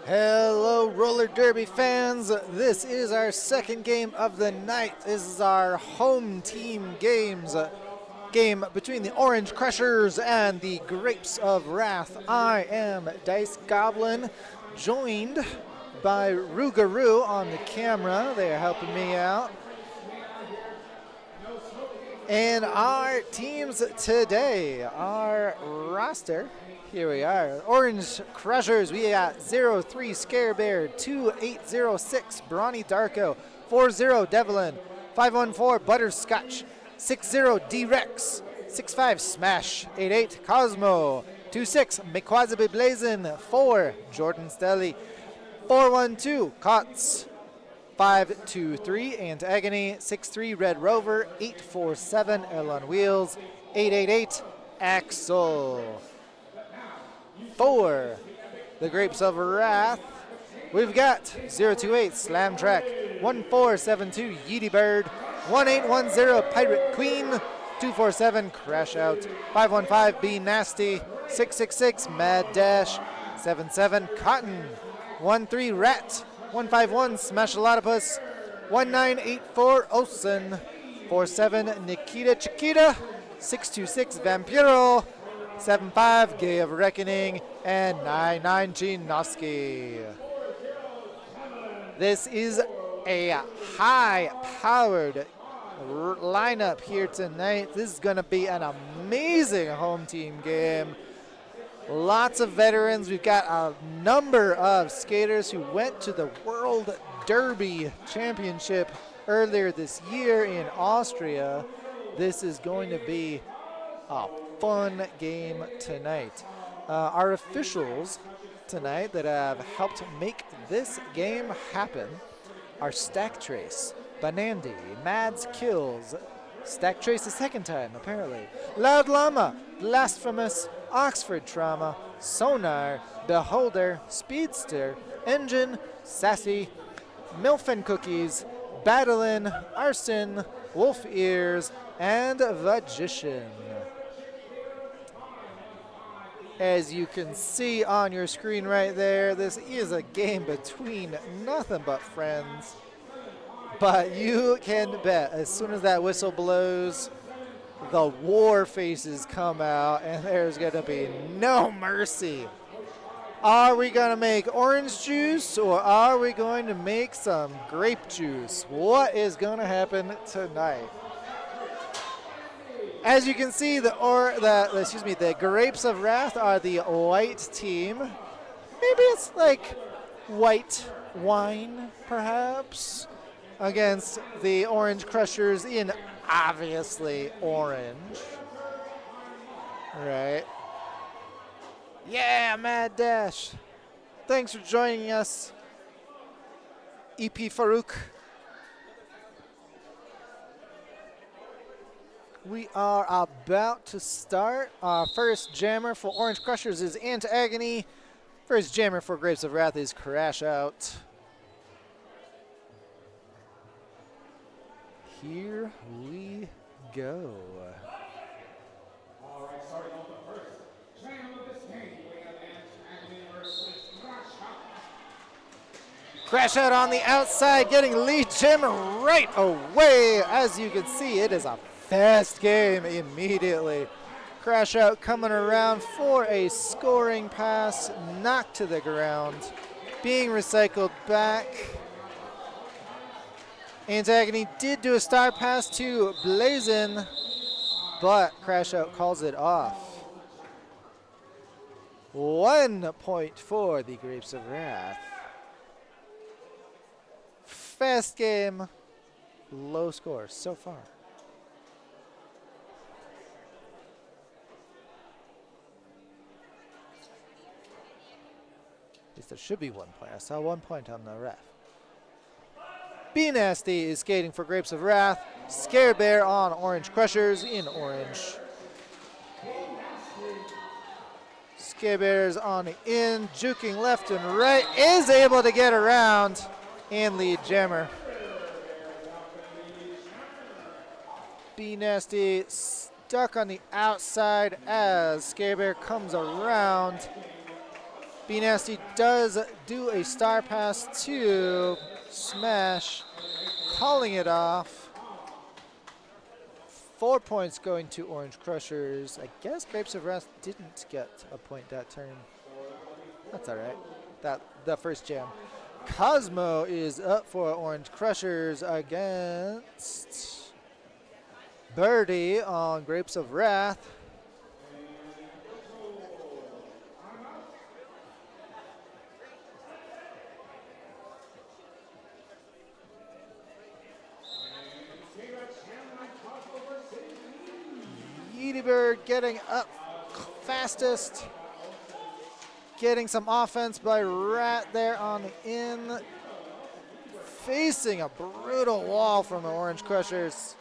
Hello, roller derby fans. This is our second game of the night. This is our home team game between the Orange Crushers and the Grapes of Wrath. I am Dice Goblin, joined by Rougarou on the camera. They are helping me out. And our teams today, our roster, here we are. Orange Crushers, we got 03 Scare Bear, 2806 Brawny Darko, 40 Devlin, 514 Butterscotch, 60 D-Rex, 65 Smash, 88 Cosmo, 26 Mikwazabe Blazin, 4 Jordan Stelly, 412 Cots, 523 Antagony, 63 Red Rover, 847 L on Wheels, 888 Axel. For the Grapes of Wrath, we've got 028 Slam Track, 1472 Yeety Bird, 1810 Pirate Queen, 247 Crash Out, 515 Be Nasty, 666 Mad Dash, 77 Cotton, 13 Rat, 151 Smashalotopus, 1984 Olsen, 47 Nikita Chiquita, 626 Vampiro, 75 Gay of Reckoning, and 919 Noski. This is a high-powered lineup here tonight. This is going to be an amazing home team game. Lots of veterans. We've got a number of skaters who went to the World Derby Championship earlier this year in Austria. This is going to be a fun game tonight. Our officials tonight that have helped make this game happen are Stack Trace, Banandi, Mads Kills, Stack Trace the second time apparently, Loud Llama, Blasphemous, Oxford Trauma, Sonar, Beholder, Speedster, Engine, Sassy, Milf and Cookies, Battlein, Arson, Wolf Ears, and Magician. As you can see on your screen right there, this is a game between nothing but friends. But you can bet as soon as that whistle blows, the war faces come out and there's going to be no mercy. Are we going to make orange juice or are we going to make some grape juice? What is going to happen tonight? As you can see, the Grapes of Wrath are the white team. Maybe it's like white wine, perhaps, against the Orange Crushers in obviously orange. Right. Yeah, Mad Dash. Thanks for joining us, EP Farouk. We are about to start. Our first jammer for Orange Crushers is Antagony. First jammer for Grapes of Wrath is Crash Out. Here we go. All right, starting off the first jam of this game, we have Antagony versus Crash Out. Crash Out on the outside, getting lead gem right away. As you can see, it is a fast game immediately. Crash Out coming around for a scoring pass, knocked to the ground, being recycled back. Antagony did do a star pass to Blazin, but Crash Out calls it off. 1 point for the Grapes of Wrath. Fast game, low score so far. At least there should be 1 point. I saw 1 point on the ref. Be Nasty is skating for Grapes of Wrath. Scare Bear on Orange Crushers in orange. Scare Bear's on the in, juking left and right, is able to get around and lead jammer. Be Nasty stuck on the outside as Scare Bear comes around. B Nasty does do a star pass to Smash, calling it off. 4 points going to Orange Crushers. I guess Grapes of Wrath didn't get a point that turn. That's all right. The first jam. Cosmo is up for Orange Crushers against Birdie on Grapes of Wrath. Yeety Bird getting up fastest. Getting some offense by Rat there on the in. Facing a brutal wall from the Orange Crushers.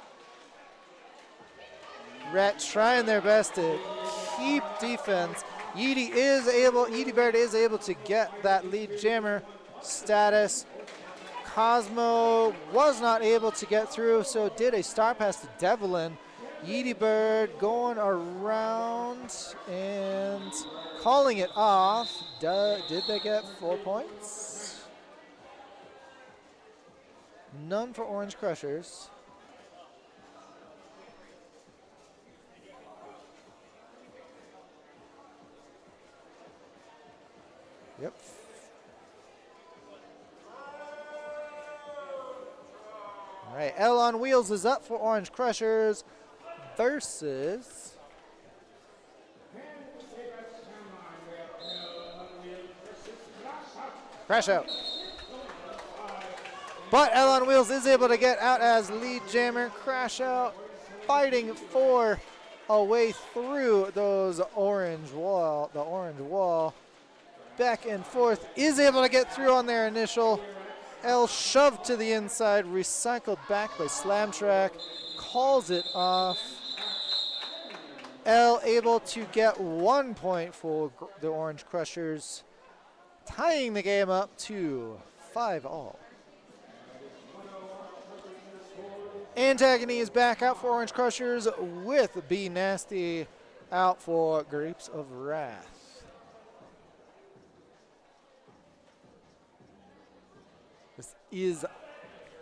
Rat trying their best to keep defense. Yeety Bird is able to get that lead jammer status. Cosmo was not able to get through, so did a star pass to Devlin. Yeety Bird going around and calling it off. Did they get 4 points? None for Orange Crushers. Yep. All right, L on Wheels is up for Orange Crushers versus Crash Out. But L on Wheels is able to get out as lead jammer. Crash Out fighting for a way through those orange wall. Back and forth, is able to get through on their initial. L shoved to the inside, recycled back by Slam Track, calls it off. L able to get 1 point for the Orange Crushers, tying the game up to 5-all. Antagony is back out for Orange Crushers with B Nasty out for Grapes of Wrath. This is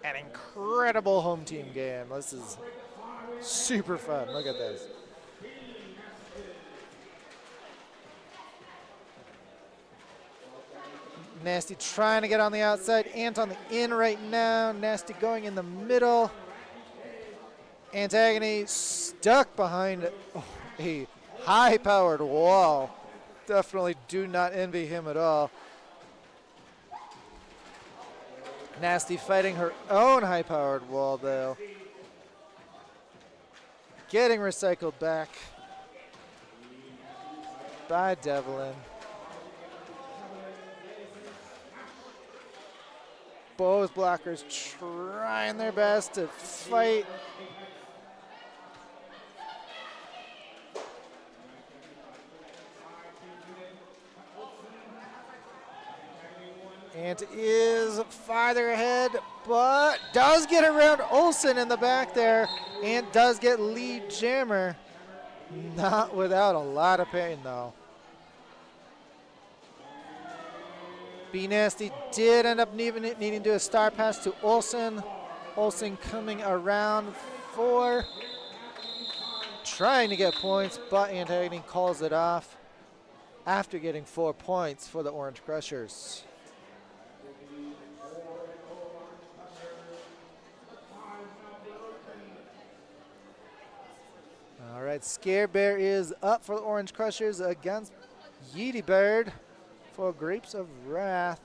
an incredible home team game. This is super fun. Look at this. Nasty trying to get on the outside. Ant on the in right now. Nasty going in the middle. Antagony stuck behind a high-powered wall. Definitely do not envy him at all. Nasty fighting her own high-powered wall, though. Getting recycled back by Devlin. Both blockers trying their best to fight. Ant is farther ahead, but does get around Olsen in the back there. Ant does get lead jammer. Not without a lot of pain, though. B Nasty did end up needing to do a star pass to Olsen. Olsen coming around for trying to get points, but Antagony calls it off after getting 4 points for the Orange Crushers. All right, Scare Bear is up for the Orange Crushers against Yeety Bird for Grapes of Wrath.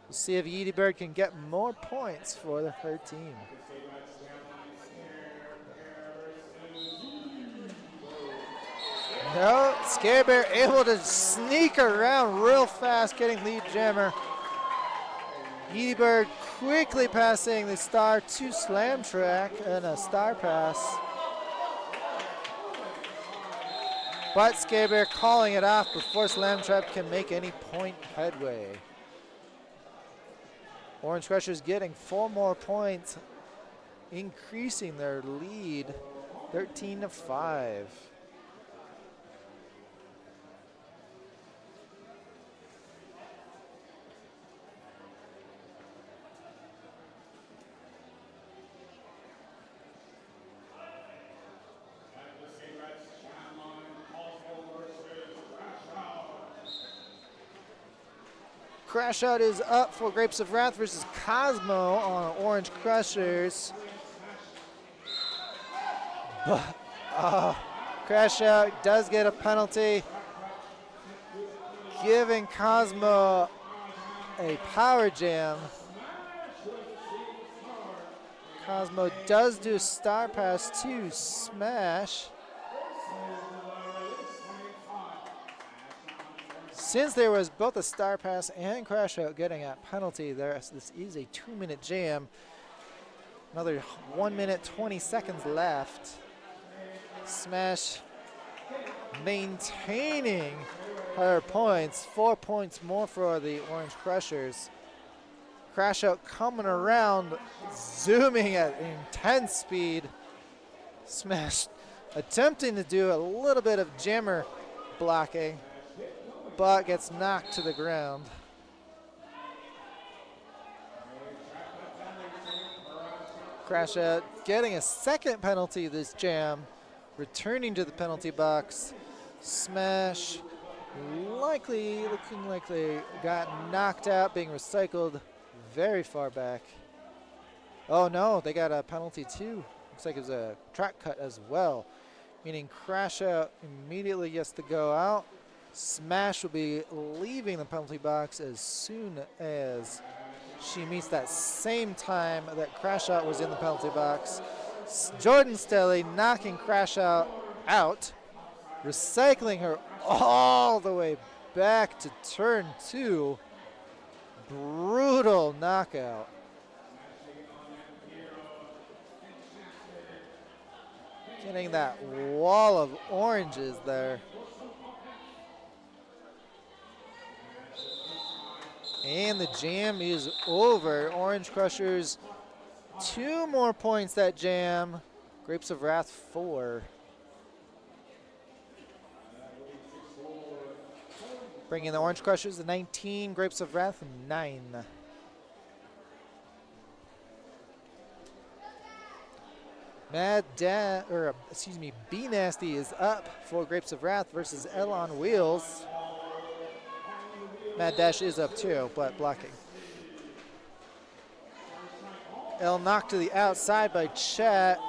We'll see if Yeety Bird can get more points for her team. No, Scare Bear able to sneak around real fast, getting lead jammer. Yeety Bird quickly passing the star to Slam Track and a star pass. But Scare Bear calling it off before Slam Trap can make any point headway. Orange Crushers getting 4 more points, increasing their lead 13-5. Crash Out is up for Grapes of Wrath versus Cosmo on Orange Crushers. Crash Out does get a penalty, giving Cosmo a power jam. Cosmo does do Star Pass to Smash. Since there was both a Star Pass and Crash Out getting a penalty, this is a 2-minute jam. Another 1 minute, 20 seconds left. Smash maintaining her points. 4 points more for the Orange Crushers. Crash Out coming around, zooming at intense speed. Smash attempting to do a little bit of jammer blocking, but gets knocked to the ground. Crash Out getting a second penalty this jam, returning to the penalty box. Smash looking like they got knocked out, being recycled very far back. Oh no, they got a penalty too. Looks like it was a track cut as well, meaning Crash Out immediately gets to go out. Smash will be leaving the penalty box as soon as she meets that same time that Crash Out was in the penalty box. Jordan Stelly knocking Crash Out, recycling her all the way back to turn 2. Brutal knockout. Getting that wall of oranges there. And the jam is over. Orange Crushers 2 more points that jam. Grapes of Wrath 4. Bringing the Orange Crushers to 19, Grapes of Wrath 9. B Nasty is up for Grapes of Wrath versus L on Wheels. Mad Dash is up too, but blocking. L knocked to the outside by Chat.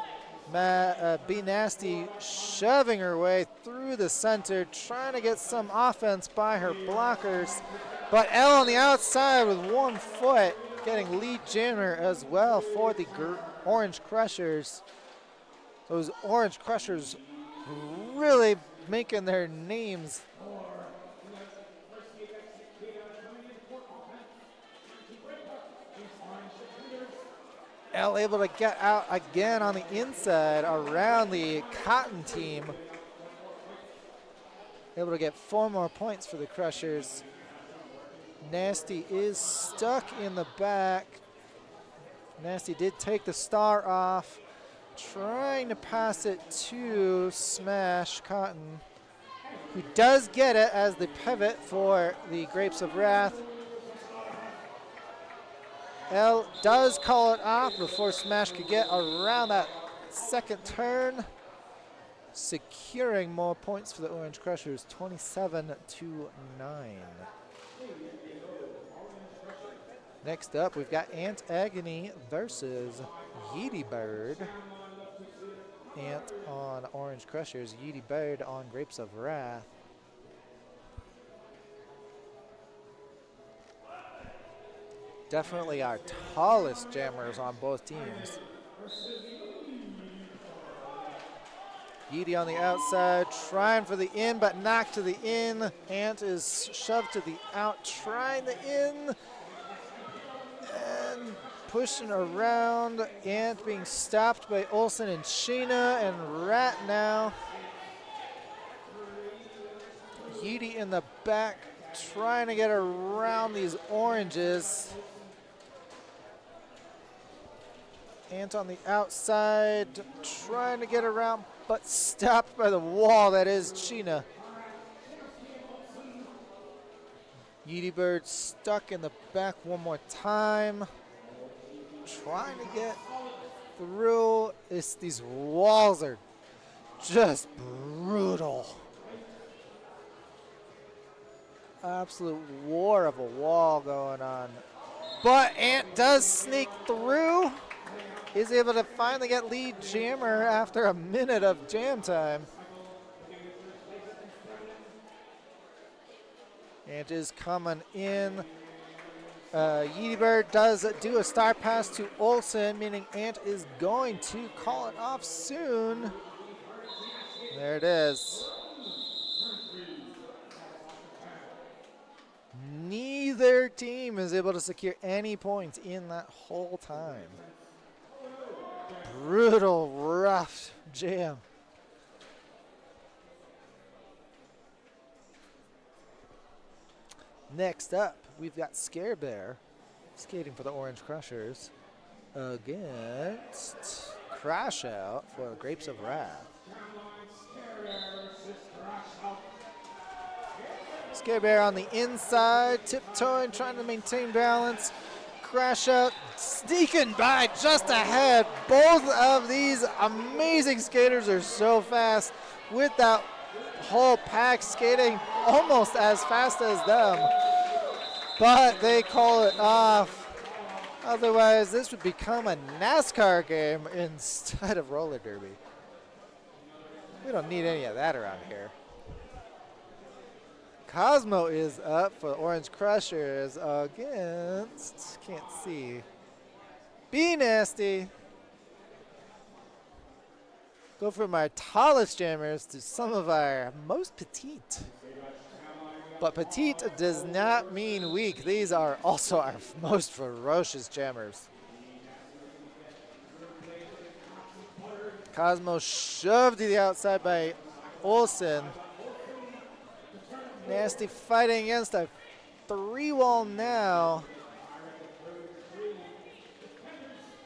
B Nasty shoving her way through the center, trying to get some offense by her blockers. But L on the outside with 1 foot, getting lead jammer as well for the Orange Crushers. Those Orange Crushers really making their names. L able to get out again on the inside around the Cotton team. Able to get 4 more points for the Crushers. Nasty is stuck in the back. Nasty did take the star off. Trying to pass it to Smash Cotton, who does get it as the pivot for the Grapes of Wrath. L does call it off before Smash could get around that second turn, securing more points for the Orange Crushers, 27-9. Next up, we've got Ant Agony versus Yeety Bird. Ant on Orange Crushers, Yeety Bird on Grapes of Wrath. Definitely our tallest jammers on both teams. Yeety on the outside, trying for the in, but knocked to the in. Ant is shoved to the out, trying the in. And pushing around. Ant being stopped by Olsen and Sheena and Rat now. Yeety in the back, trying to get around these oranges. Ant on the outside, trying to get around, but stopped by the wall that is Sheena. Yeety Bird stuck in the back one more time. Trying to get through. These walls are just brutal. absolute war of a wall going on. But Ant does sneak through. He's able to finally get lead jammer after a minute of jam time. Ant is coming in. Yeety Bird does do a star pass to Olsen, meaning Ant is going to call it off soon. There it is. Neither team is able to secure any points in that whole time. Brutal, rough jam. Next up, we've got Scare Bear skating for the Orange Crushers against Crash Out for the Grapes of Wrath. Scare Bear on the inside, tiptoeing, trying to maintain balance. Crash Out sneaking by just ahead. Both of these amazing skaters are so fast with that whole pack skating almost as fast as them. But they call it off. Otherwise, this would become a NASCAR game instead of roller derby. We don't need any of that around here. Cosmo is up for the Orange Crushers against, can't see, Be Nasty. Go from our tallest jammers to some of our most petite. But petite does not mean weak. These are also our most ferocious jammers. Cosmo shoved to the outside by Olsen. Nasty fighting against a 3-wall now.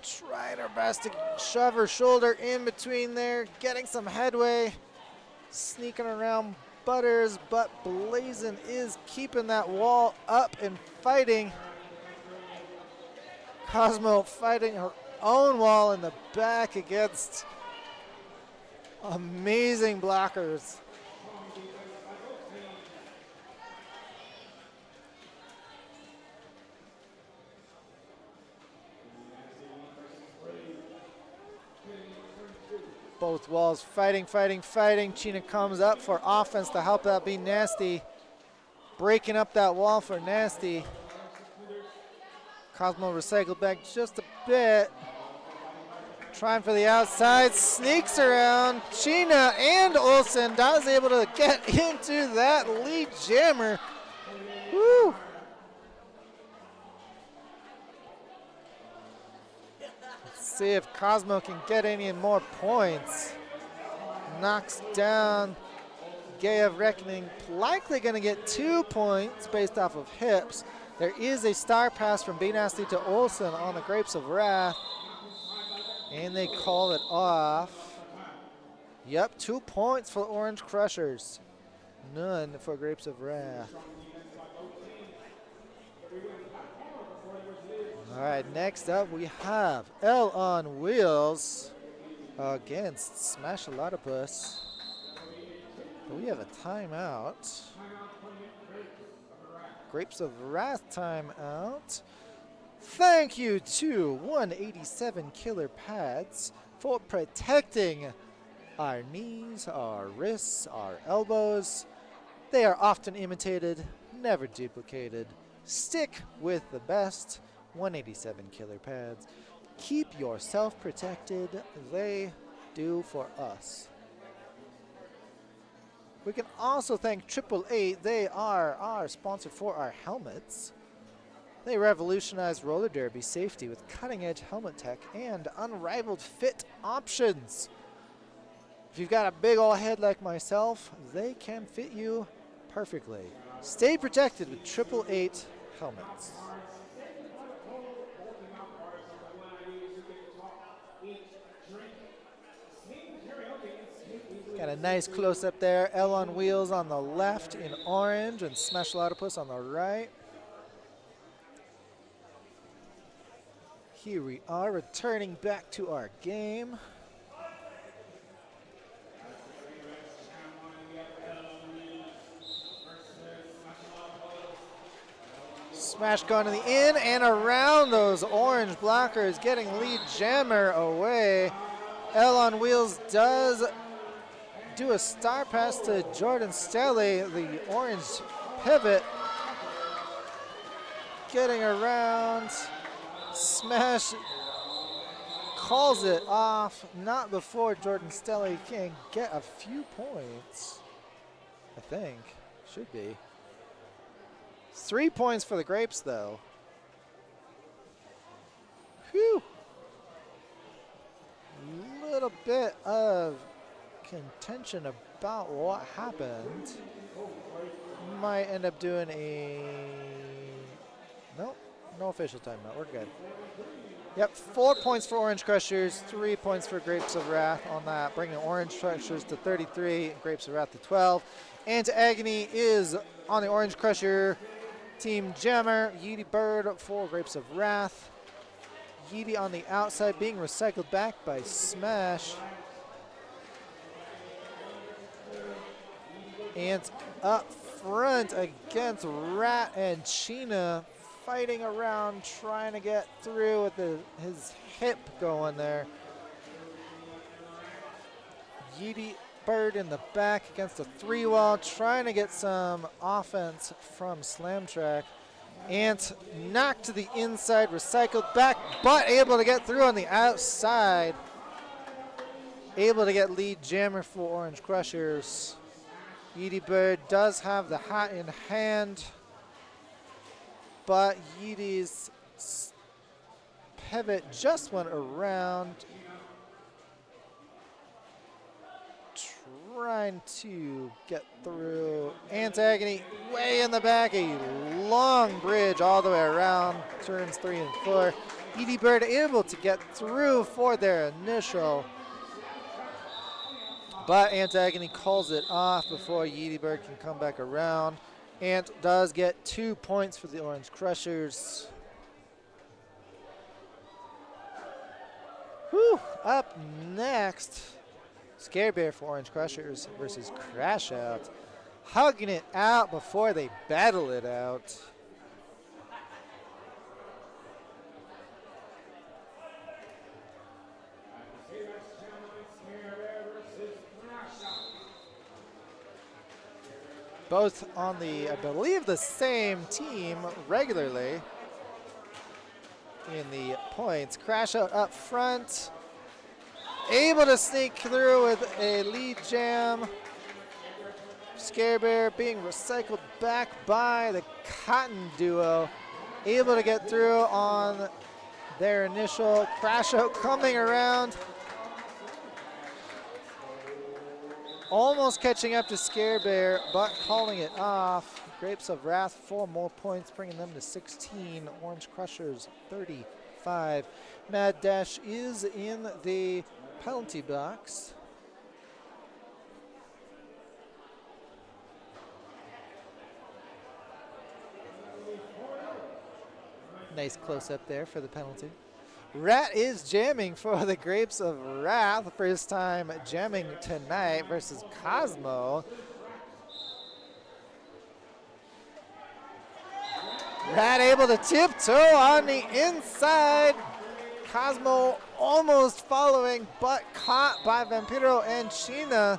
Trying her best to shove her shoulder in between there, getting some headway. Sneaking around Butters, but Blazin is keeping that wall up and fighting. Cosmo fighting her own wall in the back against amazing blockers. Both walls fighting, fighting, fighting. Chyna comes up for offense to help out Be Nasty. Breaking up that wall for Nasty. Cosmo recycled back just a bit. Trying for the outside, sneaks around. Chyna and Olsen is able to get into that lead jammer. Woo! See if Cosmo can get any more points. Knocks down Gay of Reckoning. Likely going to get 2 points based off of hips. There is a star pass from Be Nasty to Olsen on the Grapes of Wrath. And they call it off. Yep, 2 points for Orange Crushers. None for Grapes of Wrath. All right, next up we have L on Wheels against Smash a Lotopus. We have a timeout. Grapes of Wrath timeout. Thank you to 187 Killer Pads for protecting our knees, our wrists, our elbows. They are often imitated, never duplicated. Stick with the best. 187 Killer Pads. Keep yourself protected. They do for us. We can also thank AAA. They are our sponsor for our helmets. They revolutionized roller derby safety with cutting-edge helmet tech and unrivaled fit options. If you've got a big old head like myself, they can fit you perfectly. Stay protected with 888 helmets. Got a nice close-up there. L on Wheels on the left in orange and Smash Lotopus on the right. Here we are returning back to our game. Smash going to the in and around those orange blockers, getting lead jammer away. L on Wheels does do a star pass to Jordan Stelly, the orange pivot. Getting around. Smash calls it off, not before Jordan Stelly can get a few points. I think. Should be. 3 points for the Grapes, though. Whew. Little bit of contention about what happened. Might end up doing a... Nope, no official timeout. We're good. Yep, 4 points for Orange Crushers, 3 points for Grapes of Wrath on that, bringing Orange Crushers to 33, Grapes of Wrath to 12. And Agony is on the Orange Crusher team jammer. Yeety Bird for Grapes of Wrath. Yeety on the outside being recycled back by Smash. And up front against Rat and Chyna, fighting around, trying to get through with his hip going there. Yeety Bird in the back against a 3-wall, trying to get some offense from Slam Track. Ant knocked to the inside, recycled back, but able to get through on the outside. Able to get lead jammer for Orange Crushers. Yeety Bird does have the hat in hand, but Yeety's pivot just went around, trying to get through. Antagony way in the back, a long bridge all the way around, turns 3 and 4. Yeety Bird able to get through for their initial, but Antagony calls it off before Yeety Bird can come back around. Ant does get 2 points for the Orange Crushers. Whew, up next, Scare Bear for Orange Crushers versus Crash Out. Hugging it out before they battle it out. Both on the, I believe, the same team regularly in the points. Crash Out up front. Able to sneak through with a lead jam. Scare Bear being recycled back by the Cotton duo. Able to get through on their initial. Crash Out coming around. Almost catching up to Scare Bear, but calling it off. Grapes of Wrath, 4 more points, bringing them to 16. Orange Crushers, 35. Mad Dash is in the penalty box. Nice close-up there for the penalty. Rat is jamming for the Grapes of Wrath. First time jamming tonight versus Cosmo. Rat able to tiptoe on the inside. Cosmo almost following, but caught by Vampiro and Chyna.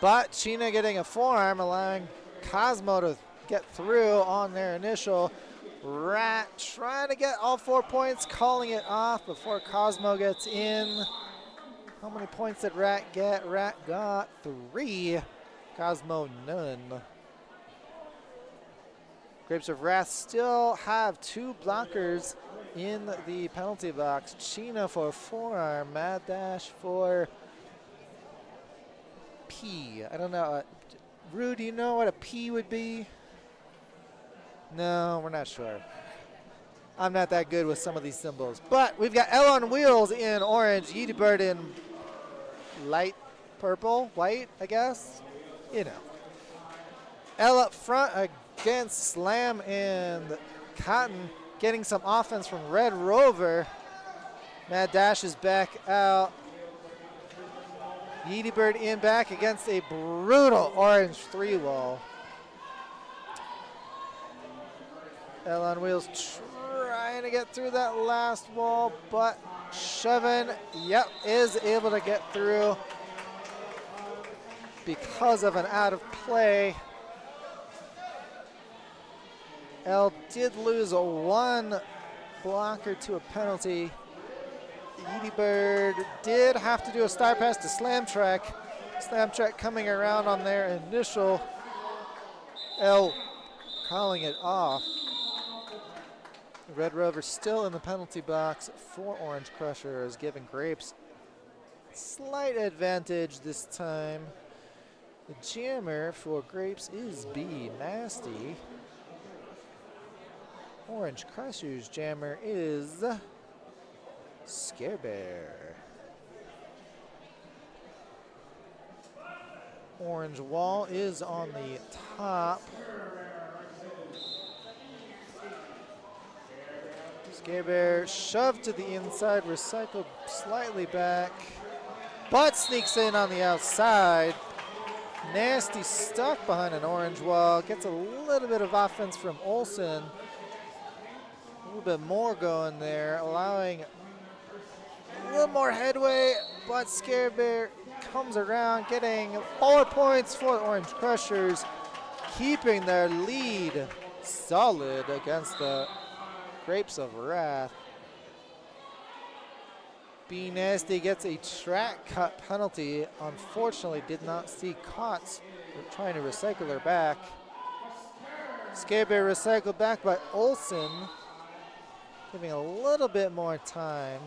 But Chyna getting a forearm, allowing Cosmo to get through on their initial. Rat trying to get all 4 points, calling it off before Cosmo gets in. How many points did Rat get? Rat got 3. Cosmo none. Grapes of Wrath still have 2 blockers in the penalty box. Chyna for forearm, Mad Dash for P. I don't know. Rue, do you know what a P would be? No, we're not sure. I'm not that good with some of these symbols. But we've got L on Wheels in orange, Yeety Bird in light purple, white, I guess. You know. L up front against Slam and Cotton, getting some offense from Red Rover. Mad Dash is back out. Yeety Bird in back against a brutal orange 3-wall. Elle on Wheels trying to get through that last wall, but Shevin, yep, is able to get through because of an out of play. Elle did lose one blocker to a penalty. Edie Bird did have to do a star pass to Slam Track. Slam Track coming around on their initial. Elle calling it off. Red Rover still in the penalty box for Orange Crushers, giving Grapes slight advantage this time. The jammer for Grapes is B Nasty. Orange Crushers jammer is Scare Bear. Orange wall is on the top. Scare Bear shoved to the inside, recycled slightly back, but sneaks in on the outside. Nasty stuck behind an orange wall, gets a little bit of offense from Olsen. A little bit more going there, allowing a little more headway, but Scare Bear comes around, getting 4 points for the Orange Crushers, keeping their lead solid against the Grapes of Wrath. B Nasty gets a track cut penalty. Unfortunately, did not see Kotz trying to recycle her back. Scare Bear recycled back by Olsen, giving a little bit more time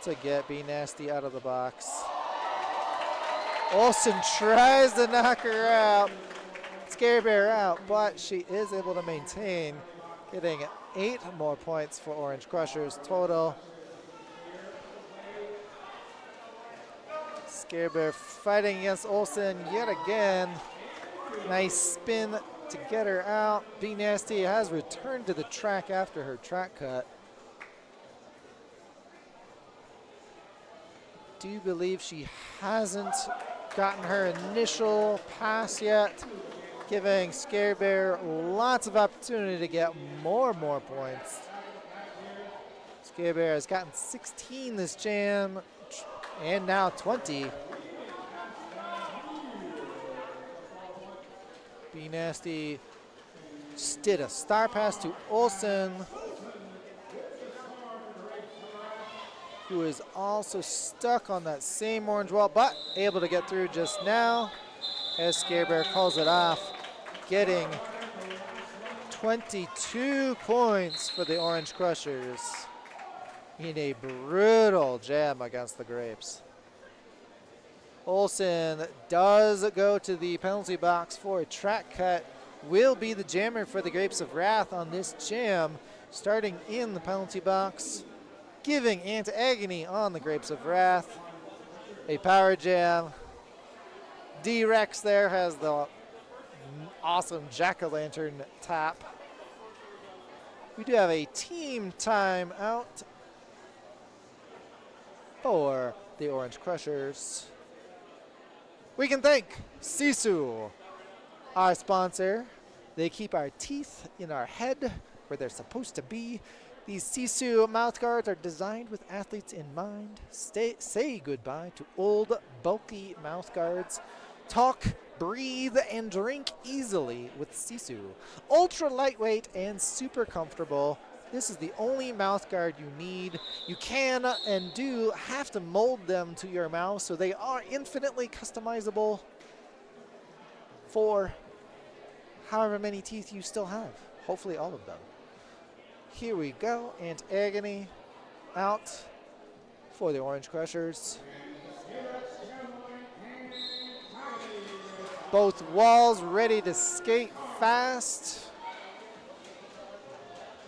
to get B Nasty out of the box. Olsen tries to knock her out, Scare Bear out, but she is able to maintain, getting 8 more points for Orange Crushers total. Scare Bear fighting against Olsen yet again. Nice spin to get her out. B Nasty has returned to the track after her track cut. Do believe she hasn't gotten her initial pass yet, giving Scare Bear lots of opportunity to get more points. Scare Bear has gotten 16 this jam, and now 20. B Nasty just did a star pass to Olsen, who is also stuck on that same orange wall, but able to get through just now as Scare Bear calls it off, getting 22 points for the Orange Crushers in a brutal jam against the Grapes. Olsen does go to the penalty box for a track cut, will be the jammer for the Grapes of Wrath on this jam, starting in the penalty box, giving Anti-Agony on the Grapes of Wrath a power jam. D-Rex there has the awesome jack-o'-lantern tap. We do have a team timeout for the Orange Crushers. We can thank Sisu, our sponsor. They keep our teeth in our head where they're supposed to be. These Sisu mouth guards are designed with athletes in mind. Say goodbye to old, bulky mouth guards. Talk, breathe, and drink easily with Sisu. Ultra lightweight and super comfortable. This is the only mouth guard you need. You can and do have to mold them to your mouth, so they are infinitely customizable for however many teeth you still have. Hopefully all of them. Here we go, and Agony out for the Orange Crushers. Both walls ready to skate fast.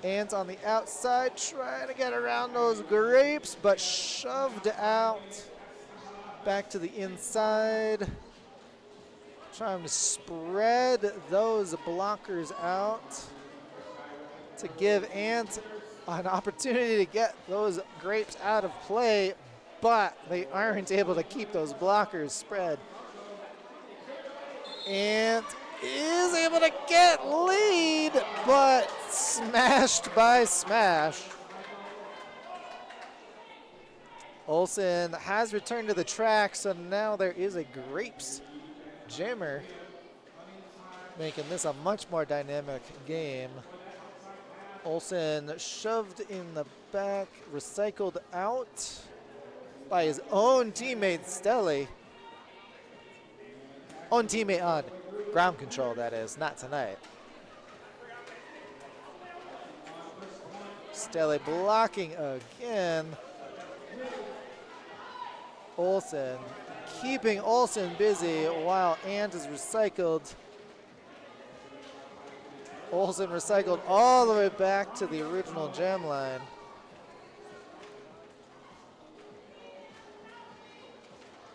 Ant on the outside trying to get around those Grapes, but shoved out. Back to the inside. Trying to spread those blockers out to give Ant an opportunity to get those Grapes out of play, but they aren't able to keep those blockers spread. Ant is able to get lead, but smashed by Smash. Olsen has returned to the track, so now there is a Grapes jammer, making this a much more dynamic game. Olsen shoved in the back, recycled out by his own teammate, Stelly. Own teammate on ground control, that is, not tonight. Stelly blocking again. Olsen keeping Olsen busy while Ant is recycled. Olsen recycled all the way back to the original jam line.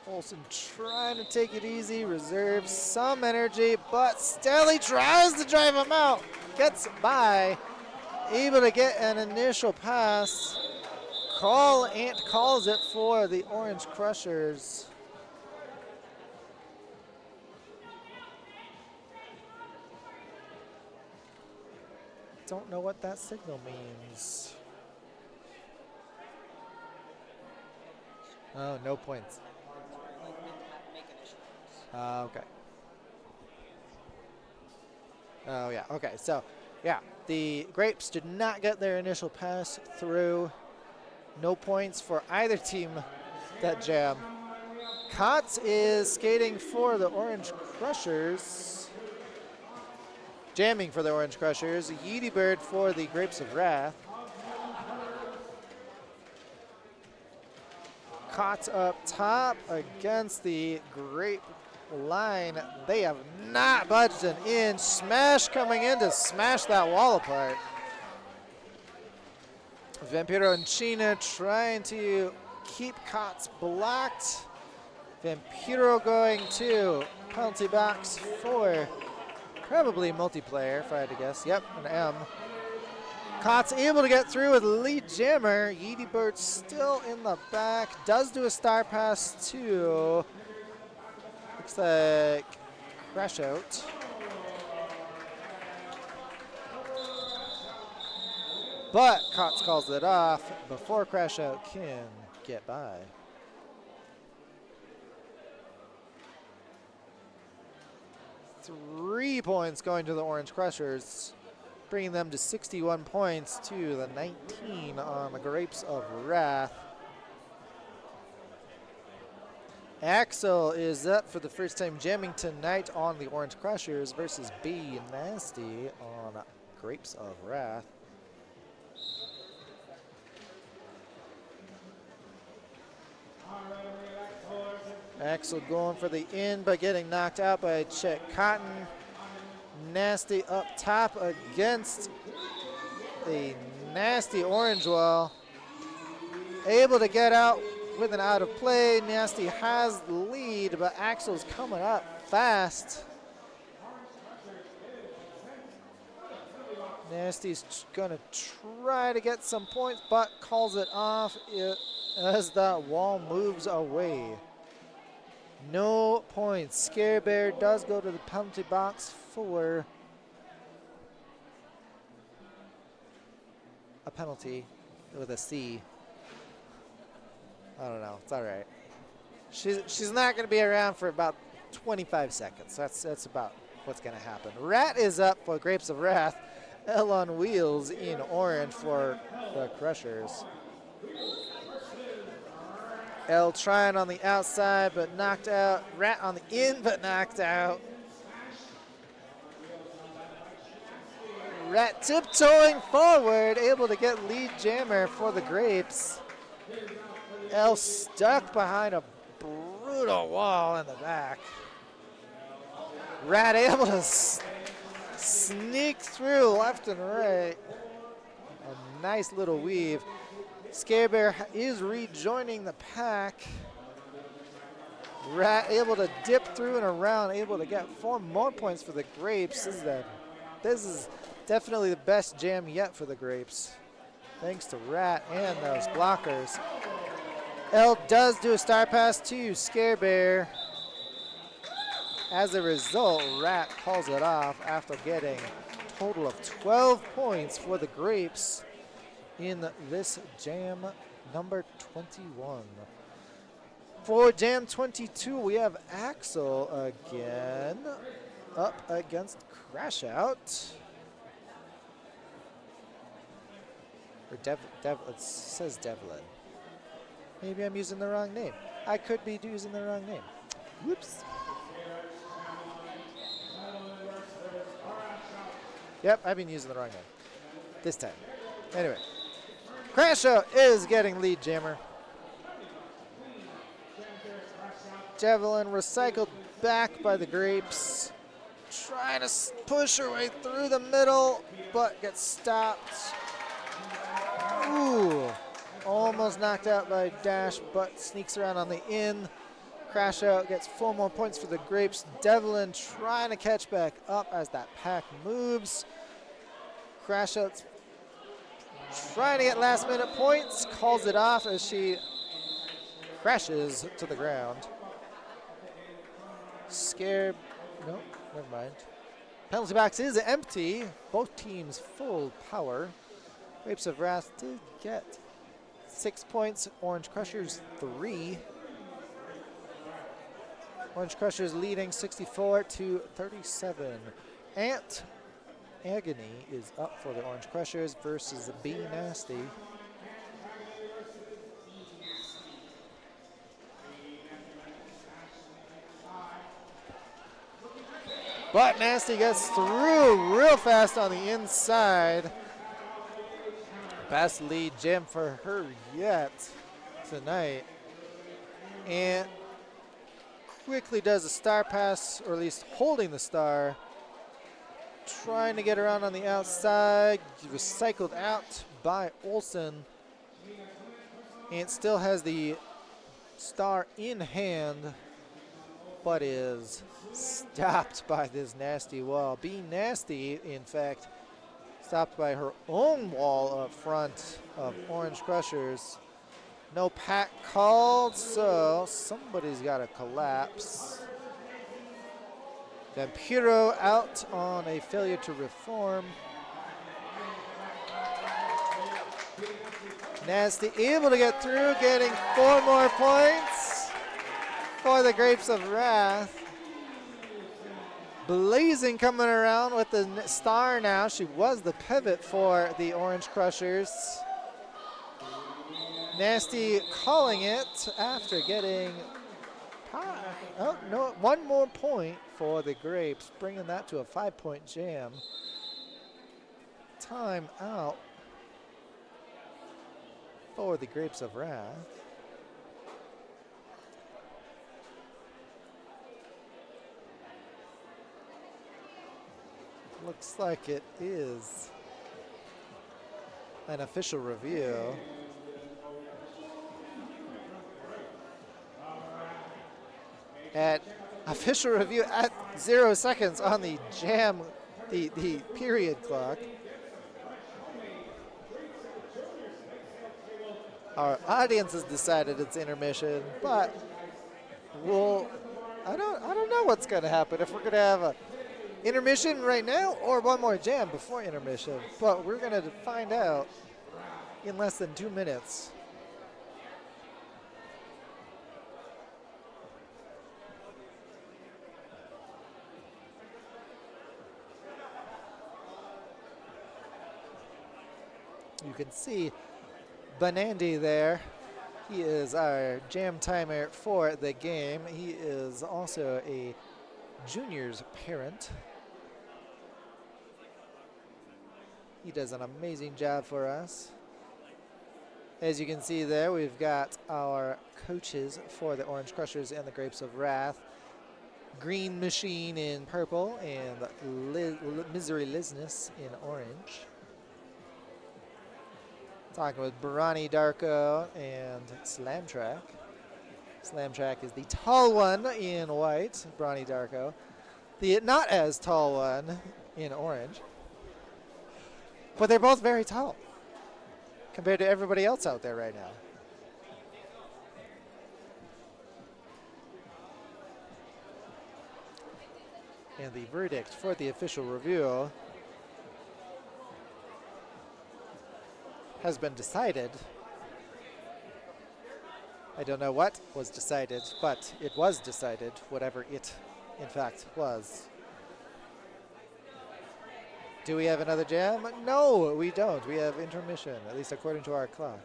Olsen trying to take it easy, reserves some energy, but Stelly tries to drive him out. Gets by, able to get an initial pass. Ant calls it for the Orange Crushers. Don't know what that signal means. Oh, no points. Okay. Oh, yeah. Okay, so, yeah, the Grapes did not get their initial pass through. No points for either team that jam. Kotz is skating for the Orange Crushers. Jamming for the Orange Crushers. Yeety Bird for the Grapes of Wrath. Kotz up top against the Grape line. They have not budged an inch. Smash coming in to smash that wall apart. Vampiro and China trying to keep Kotz blocked. Vampiro going to penalty box for probably multiplayer, if I had to guess. Yep, an M. Kotz able to get through with lead jammer. Yeety Bird still in the back. Does do a star pass too. Looks like crash out. But Kotz calls it off before crash out can get by. Three points going to the Orange Crushers, bringing them to 61 points to the 19 on the Grapes of Wrath. Axel is up for the first time jamming tonight on the Orange Crushers versus B Nasty on Grapes of Wrath. Axel going for the in, but getting knocked out by Chet Cotton. Nasty up top against the nasty orange wall. Able to get out with an out of play. Nasty has the lead, but Axel's coming up fast. Nasty's gonna try to get some points, but calls it off as the wall moves away. No points. Scare Bear does go to the penalty box for a penalty with a C. I don't know. It's all right. She's not going to be around for about 25 seconds. That's about what's going to happen. Rat is up for Grapes of Wrath. L on Wheels in orange for the Crushers. L trying on the outside, but knocked out. Rat on the in, but knocked out. Rat tiptoeing forward, able to get lead jammer for the Grapes. L stuck behind a brutal wall in the back. Rat able to sneak through left and right. A nice little weave. Scare Bear is rejoining the pack. Rat able to dip through and around, able to get 4 more points for the Grapes. This is definitely the best jam yet for the Grapes. Thanks to Rat and those blockers. L does do a star pass to Scare Bear. As a result, Rat calls it off after getting a total of 12 points for the Grapes in this Jam number 21. For Jam 22, we have Axel again up against Crash Out. Or it says Devlin. Maybe I'm using the wrong name. I could be using the wrong name. Whoops. Yep, I've been using the wrong name this time. Anyway, Crash Out is getting lead jammer. Javelin recycled back by the Grapes. Trying to push her way through the middle, but gets stopped. Ooh, almost knocked out by Dash, but sneaks around on the in. Crash Out gets 4 more points for the Grapes. Devlin trying to catch back up as that pack moves. Crash Out's trying to get last minute points, calls it off as she crashes to the ground. Scared, no, never mind. Penalty box is empty. Both teams full power. Grapes of Wrath did get 6 points. Orange Crushers 3. Orange Crushers leading 64-37. Ant Agony is up for the Orange Crushers versus B Nasty. But Nasty gets through real fast on the inside. Best lead gem for her yet tonight. And quickly does a star pass, or at least holding the star. Trying to get around on the outside. Recycled out by Olsen. And still has the star in hand, but is stopped by this nasty wall. Being Nasty, in fact, stopped by her own wall up front of Orange Crushers. No pack called, so somebody's got to collapse. Vampiro out on a failure to reform. Nasty able to get through, getting 4 more points for the Grapes of Wrath. Blazing coming around with the star now. She was the pivot for the Orange Crushers. Nasty calling it after getting 1 more point for the Grapes, bringing that to a 5-point jam. Time out for the Grapes of Wrath. Looks like it is an official review. At official review at 0 seconds on the jam, the period clock. Our audience has decided it's intermission, but I don't know what's gonna happen, if we're gonna have a intermission right now or 1 more jam before intermission, but we're gonna find out in less than 2 minutes. You can see Banandi there. He is our jam timer for the game. He is also a junior's parent. He does an amazing job for us. As you can see there, we've got our coaches for the Orange Crushers and the Grapes of Wrath. Green Machine in purple and Misery Lizness in orange. Talking with Bronny Darko and Slam Track. Slam Track is the tall one in white, Bronny Darko. The not as tall one in orange. But they're both very tall compared to everybody else out there right now. And the verdict for the official review has been decided. I don't know what was decided, but it was decided, whatever it in fact was. Do we have another jam? No, we don't. We have intermission, at least according to our clock.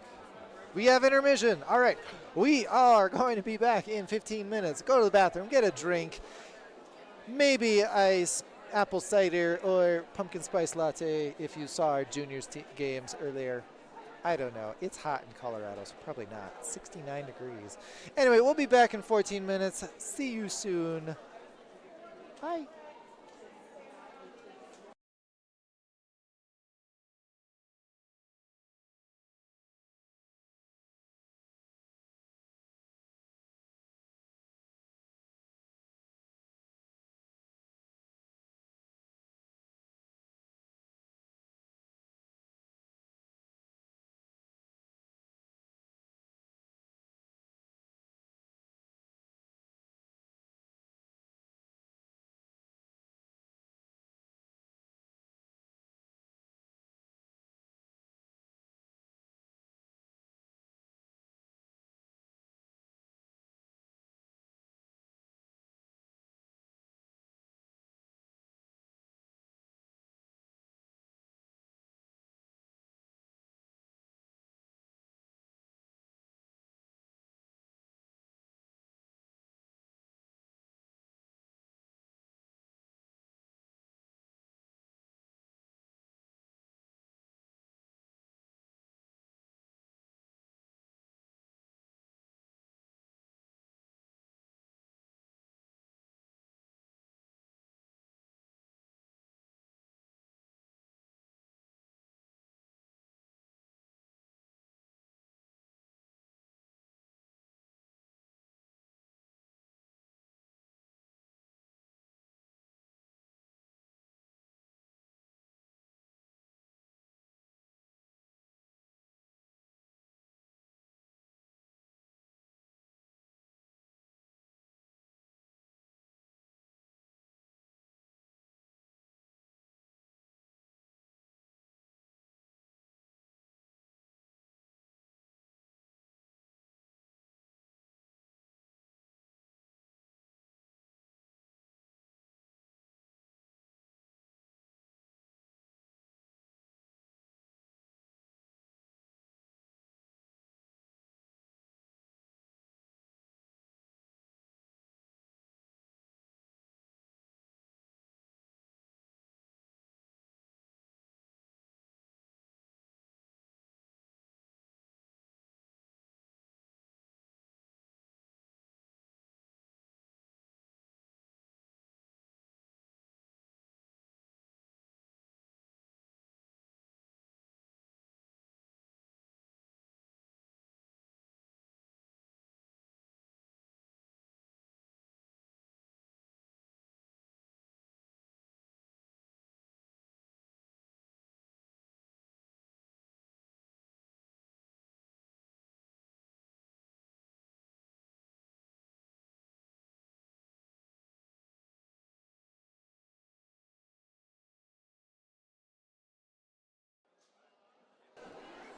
We have intermission. All right. We are going to be back in 15 minutes. Go to the bathroom, get a drink, maybe ice, apple cider, or pumpkin spice latte if you saw our juniors games earlier. I don't know. It's hot in Colorado, so probably not. 69 degrees. Anyway, we'll be back in 14 minutes. See you soon. Bye.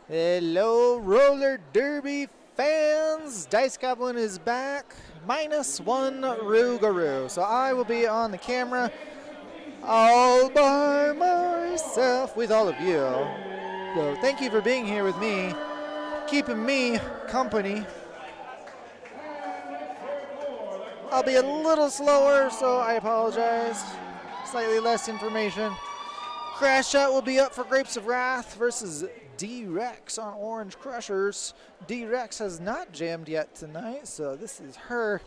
Hello, roller derby fans. Dice Goblin is back. -1 Rougarou. So I will be on the camera all by myself with all of you. So thank you for being here with me, keeping me company. I'll be a little slower, so I apologize. Slightly less information. Crash Shot will be up for Grapes of Wrath versus D-Rex on Orange Crushers. D-Rex has not jammed yet tonight, so this is her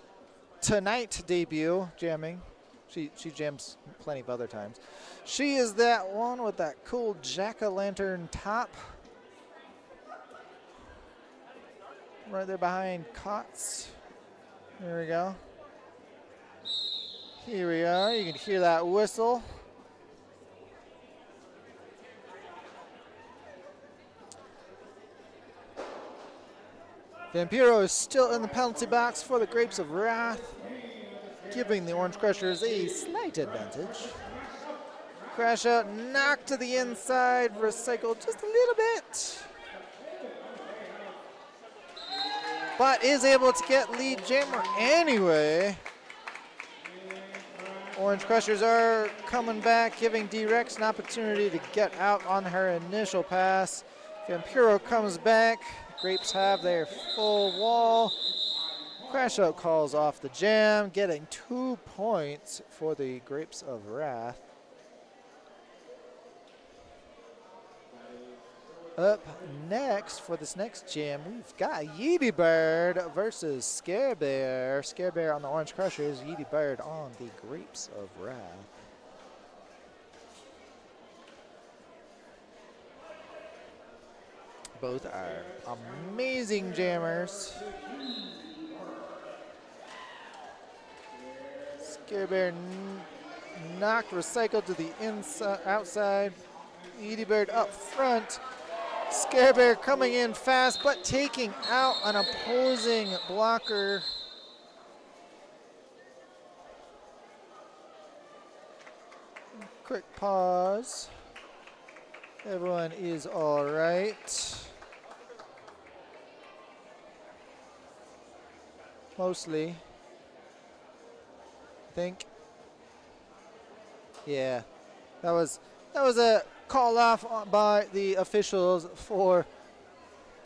tonight debut jamming. She jams plenty of other times. She is that one with that cool jack-o'-lantern top. Right there behind Cots. There we go. Here we are. You can hear that whistle. Vampiro is still in the penalty box for the Grapes of Wrath. giving the Orange Crushers a slight advantage. Crash out, knocked to the inside, recycled just a little bit. But is able to get lead jammer anyway. Orange Crushers are coming back, giving D-Rex an opportunity to get out on her initial pass. Vampiro comes back. Grapes have their full wall. Crash out calls off the jam, getting 2 points for the Grapes of Wrath. Up next for this next jam, we've got Yeety Bird versus Scare Bear. Scare Bear on the Orange Crushers, Yeety Bird on the Grapes of Wrath. Both are amazing jammers. Scare Bear knocked, recycled to the inside, outside. Yeety Bird up front. Scare Bear coming in fast, but taking out an opposing blocker. Quick pause. Everyone is all right. Mostly. I think. Yeah, that was a call off by the officials for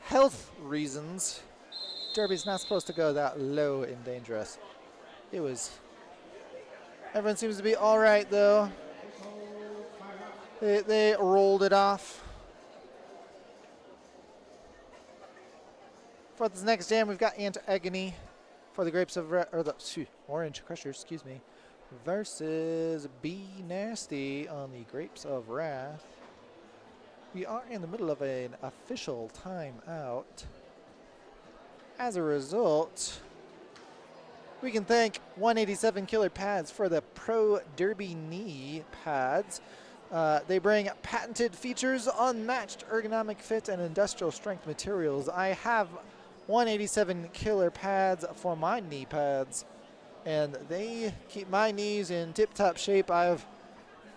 health reasons. Derby's not supposed to go that low and dangerous. It was. Everyone seems to be all right though. They rolled it off. For this next jam, we've got Anti-Agony for the Grapes of Orange Crushers, excuse me, versus Be Nasty on the Grapes of Wrath. We are in the middle of an official timeout. As a result, we can thank 187 Killer Pads for the Pro Derby knee pads. They bring patented features, unmatched ergonomic fit, and industrial strength materials. I have 187 Killer Pads for my knee pads, and they keep my knees in tip-top shape. I've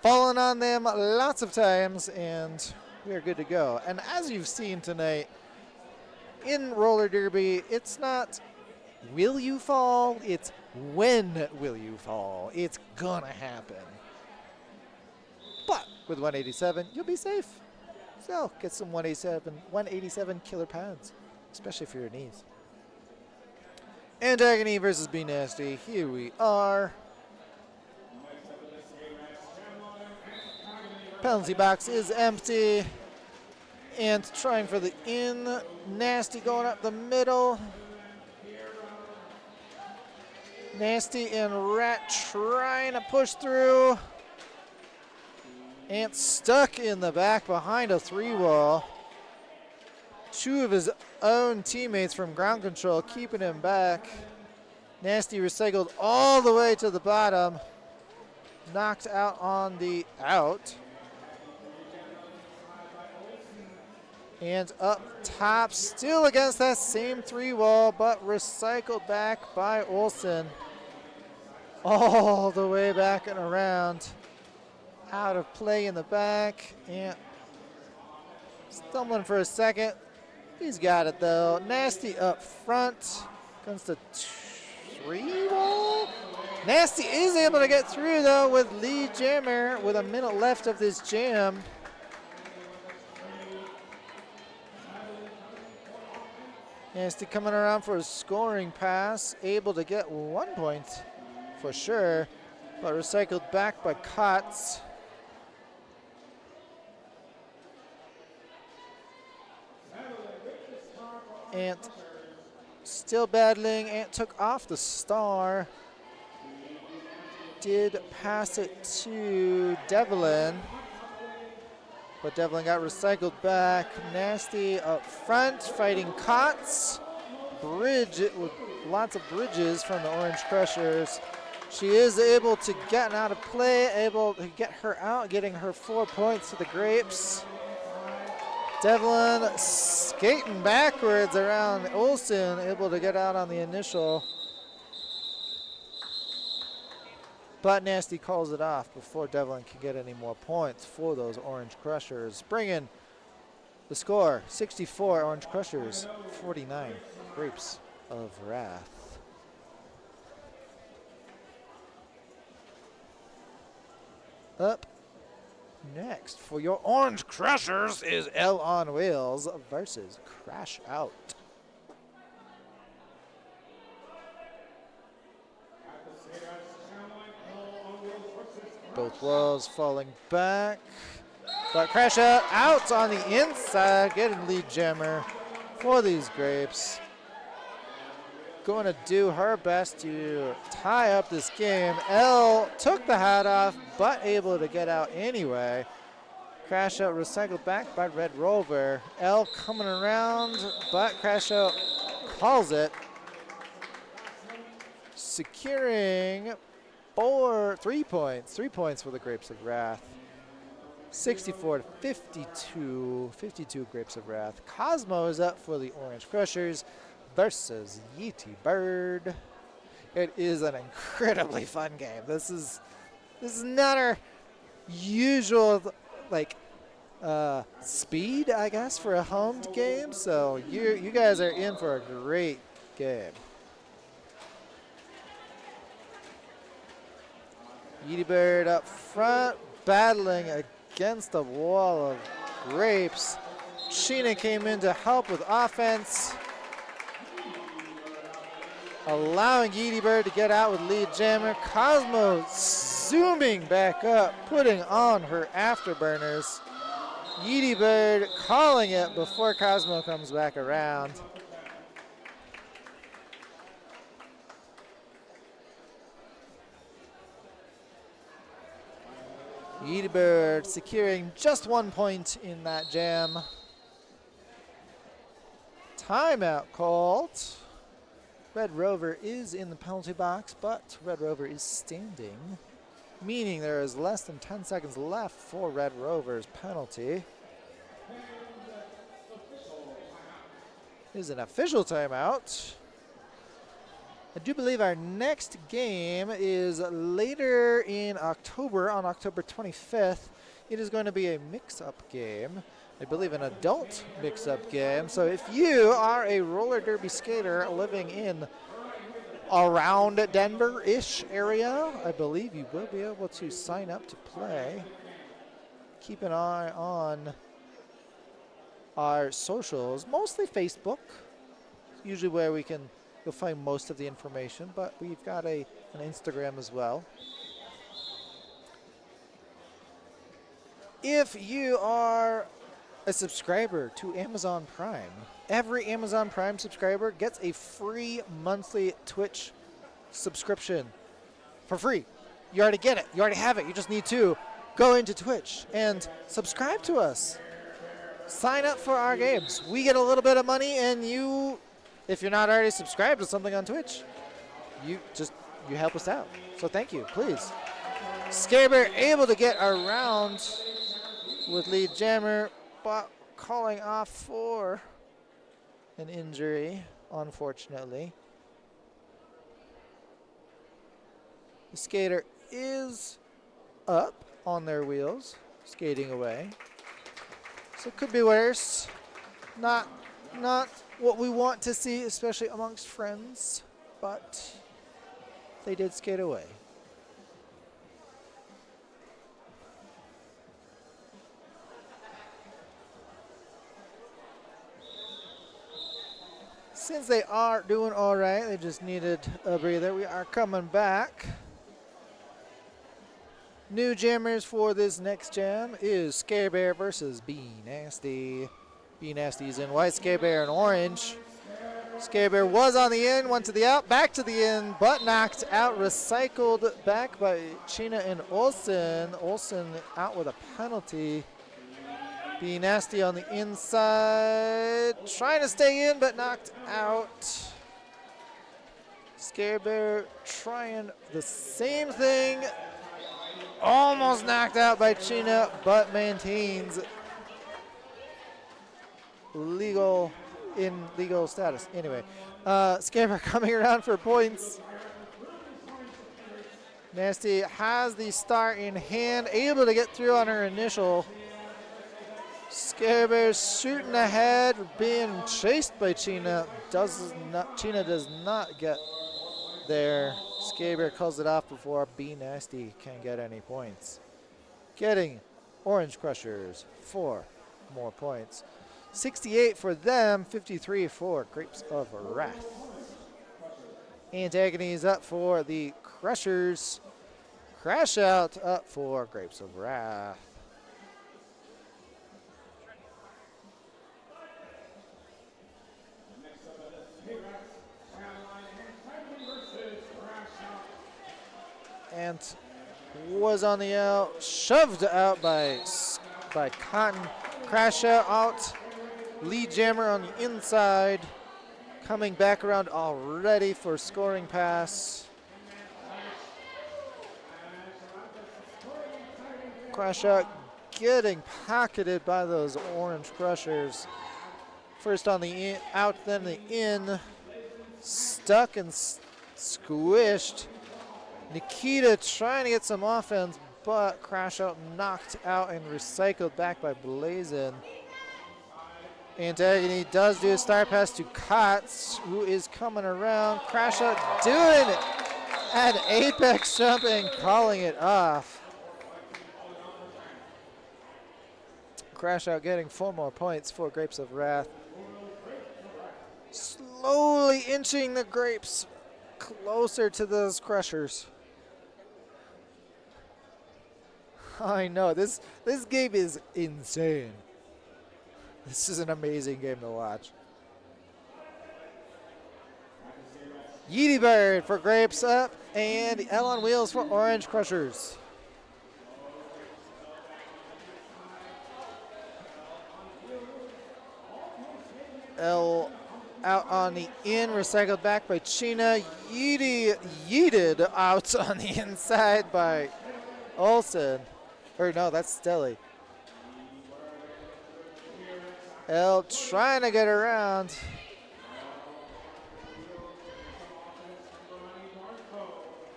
fallen on them lots of times, and we are good to go. And as you've seen tonight, in roller derby, it's not will you fall, it's when will you fall. It's gonna happen. But with 187, you'll be safe. So get some 187 Killer Pads, especially for your knees. Anti-Agony versus Be Nasty. Here we are. Penalty box is empty. And trying for the in. Nasty going up the middle. Nasty and Rat trying to push through. Ant stuck in the back behind a 3-wall. Two of his own teammates from ground control keeping him back. Nasty recycled all the way to the bottom. Knocked out on the out. And up top, still against that same 3-wall, but recycled back by Olsen. All the way back and around. Out of play in the back. And stumbling for a second. He's got it though. Nasty up front. Comes to 3-wall. Nasty is able to get through though with lead jammer with a minute left of this jam. Nasty coming around for a scoring pass. Able to get 1 point for sure. But recycled back by Kotz. Ant still battling. Ant took off the star. Did pass it to Devlin. But Devlin got recycled back. Nasty up front, fighting Kotz. Bridge with lots of bridges from the Orange Crushers. She is able to get out of play, able to get her out, getting her 4 points to the Grapes. Devlin skating backwards around Olsen, able to get out on the initial. but Nasty calls it off before Devlin can get any more points for those Orange Crushers. Bringing the score, 64 Orange Crushers, 49 Grapes of Wrath. Up next for your Orange Crushers is L on Wheels versus Crash Out. Both walls falling back. But Crash Out on the inside, getting lead jammer for these Grapes. Going to do her best to tie up this game. L took the hat off, but able to get out anyway. Crash Out recycled back by Red Rover. L coming around, but Crash Out calls it. Securing 3 points. 3 points for the Grapes of Wrath. 64 to 52. 52 Grapes of Wrath. Cosmo is up for the Orange Crushers versus Yeety Bird. It is an incredibly fun game. This is not our usual speed, I guess, for a homed game. So you guys are in for a great game. Yeety Bird up front, battling against the wall of Grapes. Sheena came in to help with offense, allowing Yeety Bird to get out with lead jammer. Cosmo zooming back up, putting on her afterburners. Yeety Bird calling it before Cosmo comes back around. Yeety Bird securing just 1 point in that jam. Timeout called. Red Rover is in the penalty box, but Red Rover is standing, meaning there is less than 10 seconds left for Red Rover's penalty. It is an official timeout. I do believe our next game is later in October, on October 25th. It is going to be a mix-up game. I believe an adult mix-up game. So if you are a roller derby skater living in around Denver-ish area, I believe you will be able to sign up to play. Keep an eye on our socials, mostly Facebook, usually where you'll find most of the information, but we've got an Instagram as well. If you are a subscriber to Amazon Prime, every Amazon Prime subscriber gets a free monthly Twitch subscription for free. You already get it. You already have it. You just need to go into Twitch and subscribe to us. Sign up for our games. We get a little bit of money, and you, if you're not already subscribed to something on Twitch, you help us out. So thank you, please. Scarebear able to get around with lead jammer, but calling off for an injury, unfortunately. The skater is up on their wheels, skating away. So it could be worse. Not what we want to see, especially amongst friends, but they did skate away. Since they are doing all right, they just needed a breather. We are coming back. New jammers for this next jam is Scarebear versus Be Nasty. Be Nasty's in white, Scarebear in orange. Scarebear was on the in, went to the out, back to the in, but knocked out, recycled back by Chyna and Olsen. Olsen out with a penalty. Be Nasty on the inside, trying to stay in, but knocked out. Scarebear trying the same thing. Almost knocked out by Chyna, but maintains legal status. Anyway, Scarebear coming around for points. Nasty has the star in hand, able to get through on her initial. Scare Bears shooting ahead, being chased by Chyna. Chyna does not get there. Scare Bear calls it off before B Nasty can get any points. Getting Orange Crushers 4 more points. 68 for them, 53 for Grapes of Wrath. Antagonies up for the Crushers. Crash Out up for Grapes of Wrath. And was on the out, shoved out by Cotton. Crash out, lead jammer on the inside. Coming back around already for scoring pass. Crash out getting pocketed by those Orange Crushers. First on the out, then the in. Stuck and squished. Nikita trying to get some offense, but Crash Out knocked out and recycled back by Blazin. Antagony does do a star pass to Kotz, who is coming around. Crash Out doing an apex jump and calling it off. Crash Out getting 4 more points for Grapes of Wrath. Slowly inching the Grapes closer to those Crushers. I know, this game is insane. This is an amazing game to watch. Yeety Bird for Grapes up, and L on Wheels for Orange Crushers. L out on the in, recycled back by Chyna. Yeeted out on the inside by Olsen. Or no, that's Stelly. L trying to get around.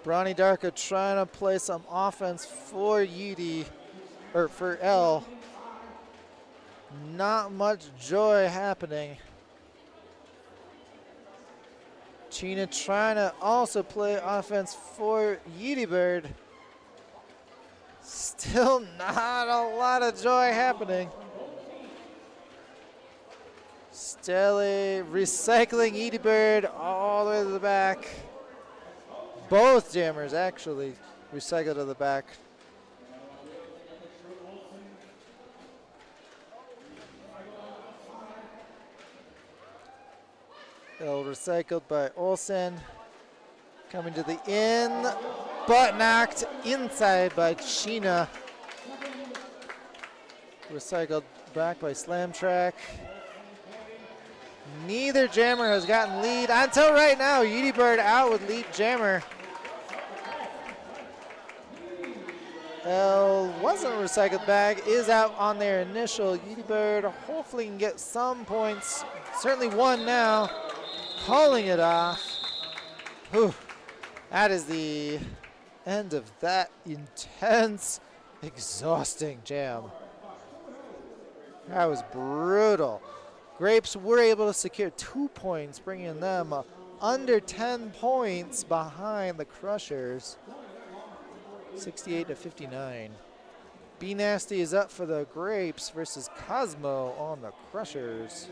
Brawny Darka trying to play some offense for Yeety, or for L. Not much joy happening. Chyna trying to also play offense for Yeety Bird. Still not a lot of joy happening. Stelly recycling Yeety Bird all the way to the back. Both jammers actually recycled to the back. L recycled by Olsen. Coming to the in, but knocked inside by Chyna. Recycled back by Slam Track. Neither jammer has gotten lead until right now. Yeety Bird out with lead jammer. L wasn't recycled back, is out on their initial. Yeety Bird hopefully can get some points. Certainly one now. Calling it off. Whew. That is the end of that intense, exhausting jam. That was brutal. Grapes were able to secure 2 points, bringing them under 10 points behind the Crushers. 68-59. B Nasty is up for the Grapes versus Cosmo on the Crushers.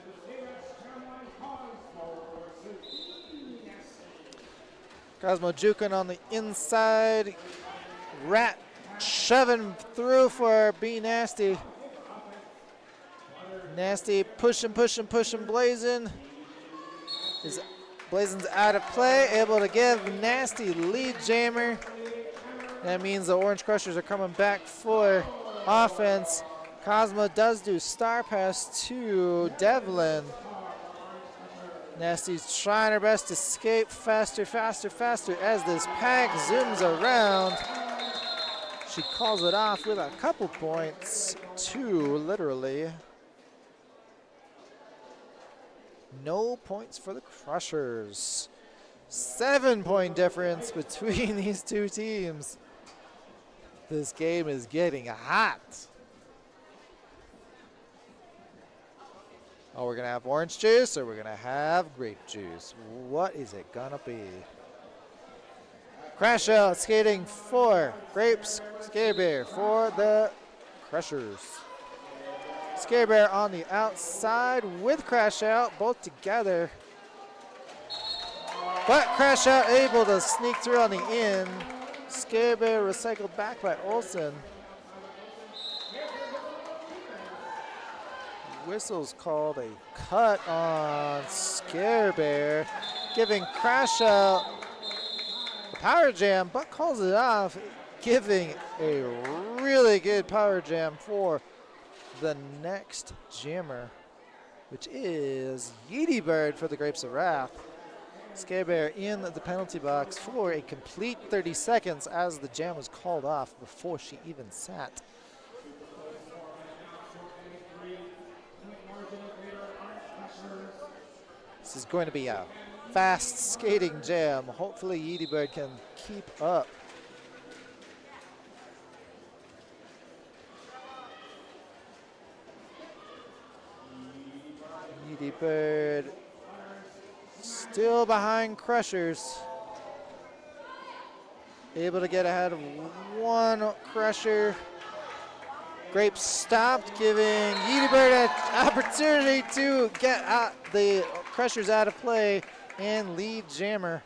Cosmo juking on the inside. Rat shoving through for B Nasty. Nasty pushing Blazin. Blazin's out of play, able to give Nasty lead jammer. That means the Orange Crushers are coming back for offense. Cosmo does do star pass to Devlin. Nasty's trying her best to escape faster as this pack zooms around. She calls it off with a couple points, 2 literally. No points for the Crushers. 7-point difference between these two teams. This game is getting hot. Oh, we're going to have orange juice or we're going to have grape juice. What is it going to be? Crash Out skating for Grapes, Scare Bear for the Crushers. Scare Bear on the outside with Crash Out, both together. But Crash Out able to sneak through on the in. Scare Bear recycled back by Olsen. Whistle's called a cut on Scare Bear, giving Crash Out a power jam, but calls it off, giving a really good power jam for the next jammer, which is Yeety Bird for the Grapes of Wrath. Scare Bear in the penalty box for a complete 30 seconds as the jam was called off before she even sat. This is going to be a fast skating jam. Hopefully Yeety Bird can keep up. Yeety Bird still behind Crushers. Able to get ahead of one Crusher. Grapes stopped, giving Yeety Bird an opportunity to get the Crushers out of play and lead jammer.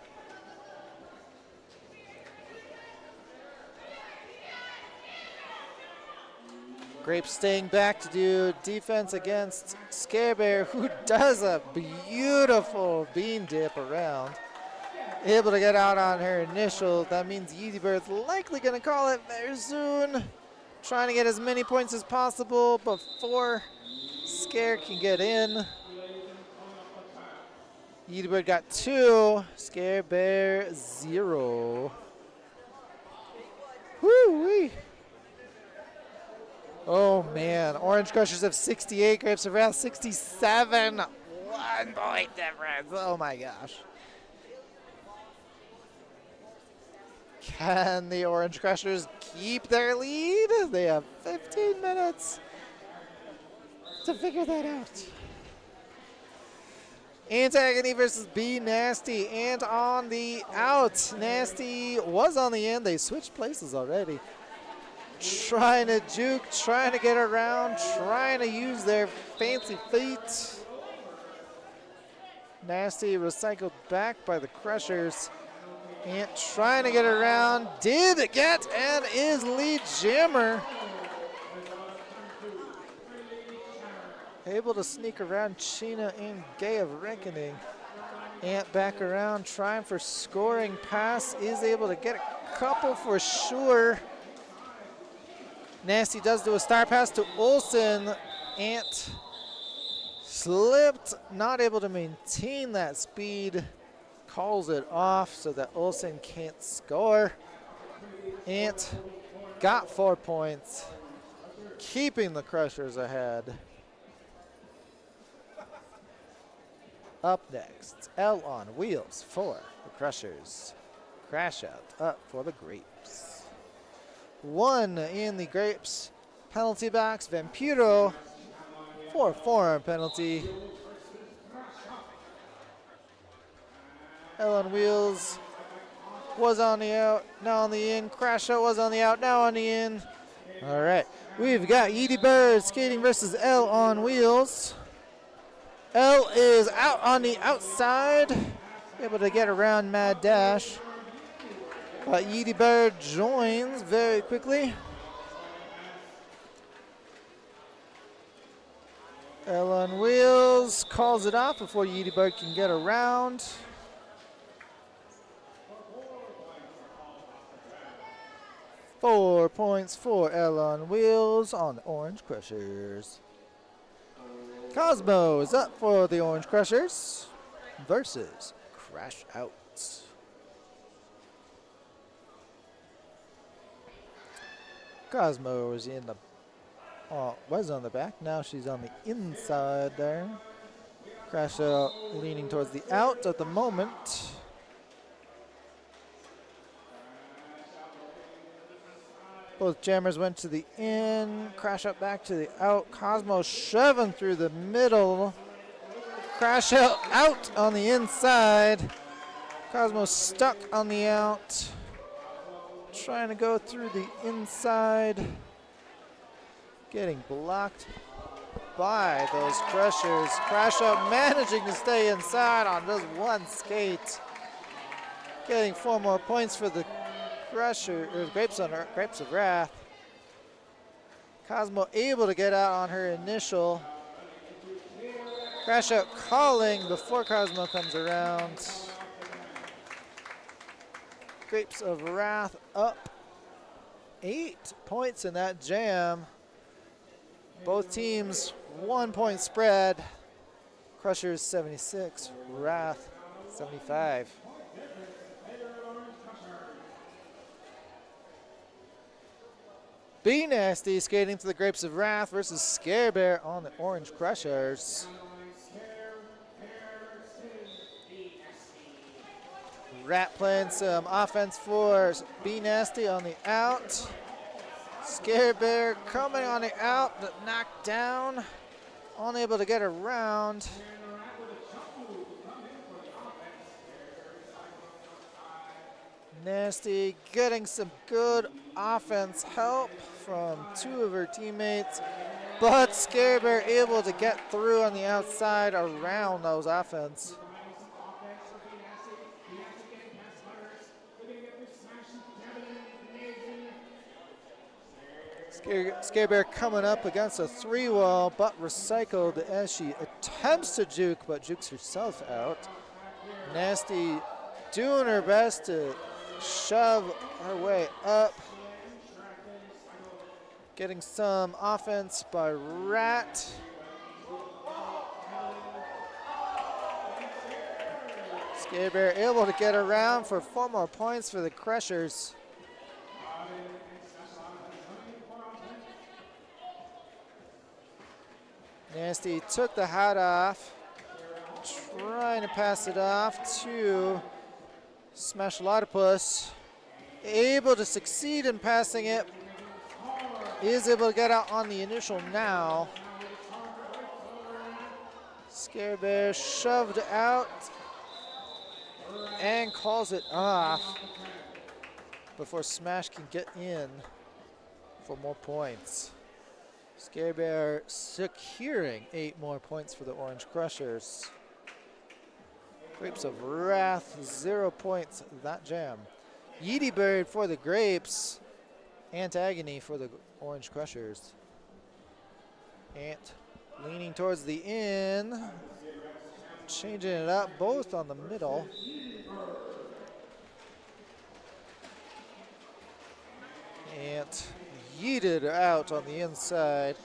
Grapes staying back to do defense against Scare Bear, who does a beautiful bean dip around. Able to get out on her initial. That means Yeety Bird's likely going to call it very soon. Trying to get as many points as possible before Scare can get in. Yeety Bird got 2, Scare Bear 0. Woo-wee. Oh man, Orange Crushers have 68, Grapes of Wrath 67. 1 point difference, oh my gosh. Can the Orange Crushers keep their lead? They have 15 minutes to figure that out. Antagony versus B Nasty, and on the out. Nasty was on the in. They switched places already. Trying to juke, trying to get around, trying to use their fancy feet. Nasty recycled back by the Crushers. And trying to get around, did get and is lead jammer. Able to sneak around Sheena and Gay of Reckoning. Ant back around, trying for scoring pass, is able to get a couple for sure. Nasty does do a star pass to Olsen. Ant slipped, not able to maintain that speed. Calls it off so that Olsen can't score. Ant got 4 points, keeping the Crushers ahead. Up next, L on Wheels for the Crushers. Crash Out up for the Grapes. 1 in the Grapes penalty box. Vampiro for a forearm penalty. L on Wheels was on the out, now on the in. Crash Out was on the out, now on the in. All right, we've got Yeety Bird skating versus L on Wheels. L is out on the outside, able to get around Mad Dash. But Yeety Bird joins very quickly. L on Wheels calls it off before Yeety Bird can get around. Four points for L on Wheels on the Orange Crushers. Cosmo is up for the Orange Crushers versus Crash Out. Cosmo is in the was on the back. Now she's on the inside there. Crash Out leaning towards the out at the moment. Both jammers went to the in. Crash out back to the out. Cosmo shoving through the middle. Crash out on the inside. Cosmo stuck on the out. Trying to go through the inside. Getting blocked by those Crushers. Crash out managing to stay inside on just one skate. Getting 4 more points for the Grapes of Wrath. Cosmo able to get out on her initial. Crash out calling before Cosmo comes around. Grapes of Wrath up 8 points in that jam. Both teams 1 point spread. Crushers 76, Wrath 75. Be Nasty skating to the Grapes of Wrath versus Scare Bear on the Orange Crushers. Rat playing some offense for Be Nasty on the out. Scare Bear coming on the out, but knocked down. Unable to get around. Nasty getting some good offense help from 2 of her teammates, but Scare Bear able to get through on the outside around those offense. Scare Bear coming up against a 3-wall, but recycled as she attempts to juke, but jukes herself out. Nasty doing her best to shove her way up. Getting some offense by Rat. Scare Bear able to get around for 4 more points for the Crushers. Nasty took the hat off, trying to pass it off to Smash Lotopus. Able to succeed in passing it. Is able to get out on the initial now. Scare Bear shoved out and calls it off before Smash can get in for more points. Scare Bear securing 8 more points for the Orange Crushers. Grapes of Wrath, 0 points that jam. Yeety Bird for the Grapes. Antagony for the Orange Crushers. Ant leaning towards the in. Changing it up, both on the middle. Ant yeeted out on the inside.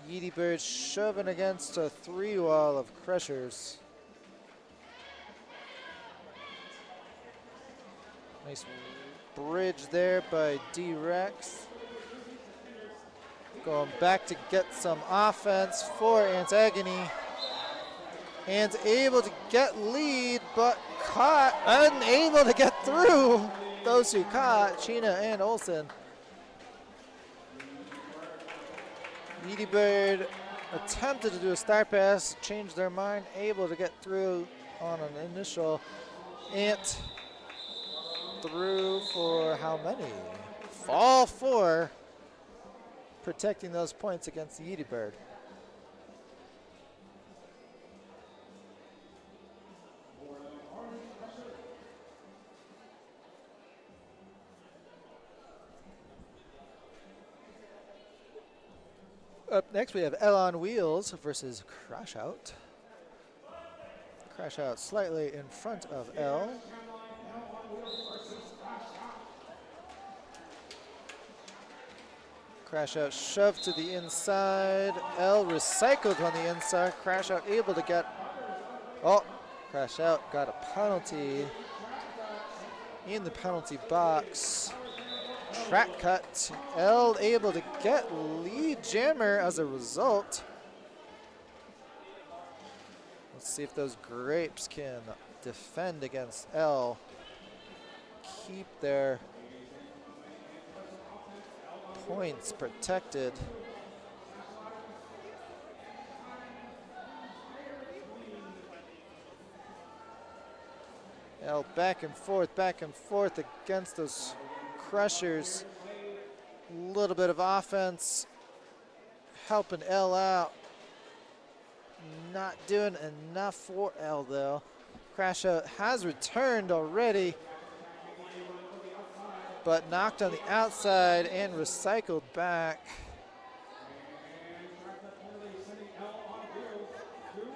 Yeety Bird shoving against a 3-wall of Crushers. Nice bridge there by D-Rex. Going back to get some offense for Antagony. And able to get lead, but caught, unable to get through. Those who caught, Sheena and Olsen. Yeety Bird attempted to do a star pass, changed their mind, able to get through on an initial. Ant through for how many? All 4, protecting those points against the Yeety Bird. Up next, we have L on Wheels versus Crash Out. Crash Out slightly in front of L. Crash Out shoved to the inside. L recycled on the inside. Crash Out able to get, Crash Out got a penalty in the penalty box. Track cut. L able to get lead jammer as a result. Let's see if those Grapes can defend against L. Keep their points protected. L back and forth against those Crushers. A little bit of offense helping L out. Not doing enough for L though. Crash Out has returned already, but knocked on the outside and recycled back.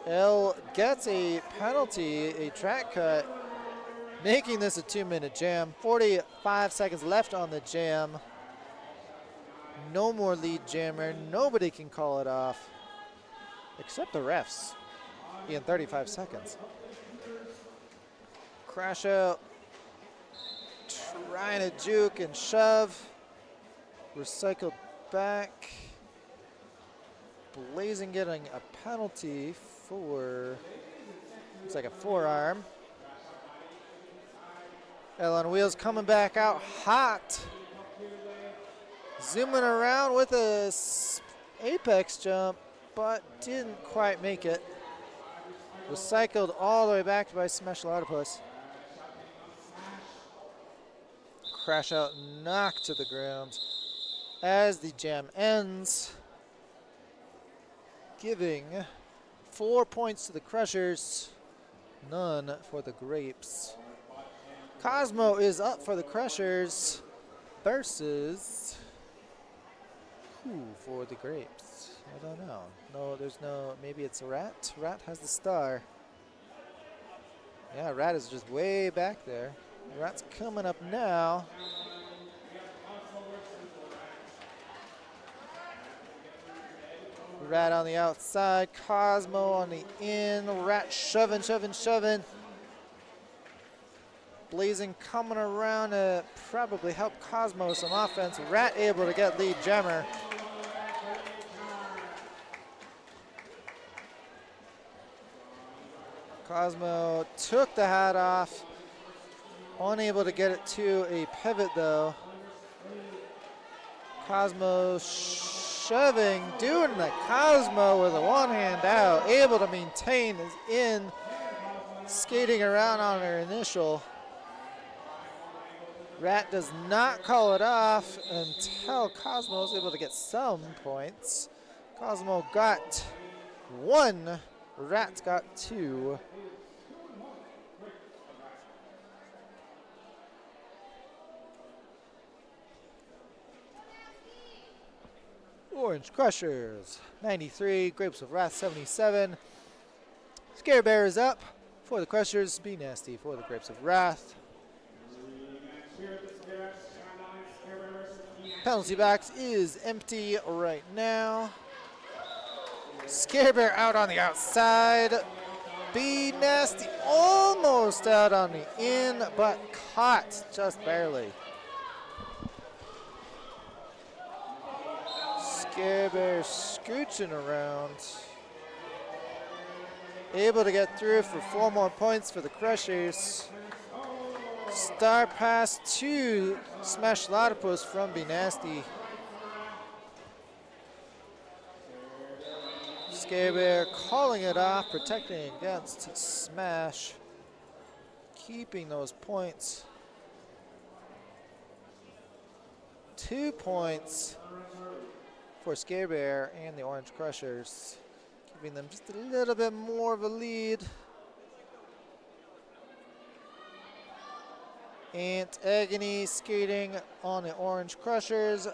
L gets a penalty, a track cut, making this a 2-minute jam. 45 seconds left on the jam. No more lead jammer. Nobody can call it off except the refs in 35 seconds. Crash Out trying to juke and shove. Recycled back. Blazing getting a penalty for, looks like a forearm. L on Wheels coming back out hot. Zooming around with a apex jump, but didn't quite make it. Recycled all the way back by Smash Platypus. Crash Out knocked to the ground as the jam ends, giving 4 points to the Crushers, none for the Grapes. Cosmo is up for the Crushers versus who for the Grapes? I don't know. No, there's no, maybe it's Rat. Rat has the star. Yeah, Rat is just way back there. Rat's coming up now. Rat on the outside, Cosmo on the in, Rat shoving. Blazing coming around to probably help Cosmo some offense. Rat able to get lead jammer. Cosmo took the hat off. Unable to get it to a pivot though. Cosmo shoving, doing the Cosmo with a one hand out. Able to maintain his in. Skating around on her initial. Rat does not call it off until Cosmo is able to get some points. Cosmo got 1, Rat got 2. Orange Crushers, 93, Grapes of Wrath, 77. Scare Bear is up for the Crushers, Be Nasty for the Grapes of Wrath. Penalty box is empty right now. Scare Bear out on the outside. Be Nasty almost out on the in, but caught just barely. Scare Bear scooching around. Able to get through for 4 more points for the Crushers. Star pass to Smash Platypus from Be Nasty. Scare Bear calling it off, protecting against Smash. Keeping those points. 2 points for Scare Bear and the Orange Crushers. Giving them just a little bit more of a lead. Ant Agony skating on the Orange Crushers.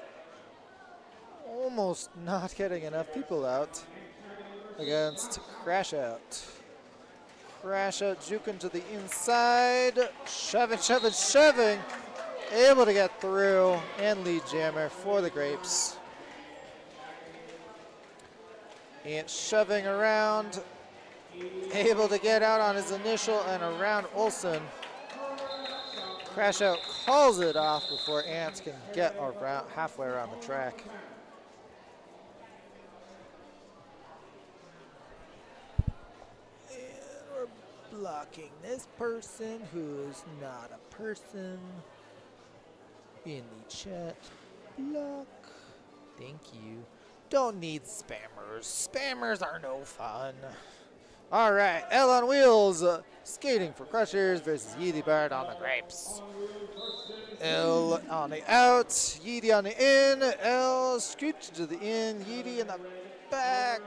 Almost not getting enough people out against Crash Out. Crash Out juking to the inside. Shoving. Able to get through and lead jammer for the Grapes. Ant shoving around. Able to get out on his initial and around Olsen. Crash Out calls it off before Ants can get around halfway around the track. And we're blocking this person who's not a person in the chat block. Thank you. Don't need spammers. Spammers are no fun. All right, L on Wheels skating for Crushers versus Yeedy Bird on the Grapes. L on the out, Yeedy on the in. L scooch to the in, Yeedy in the back.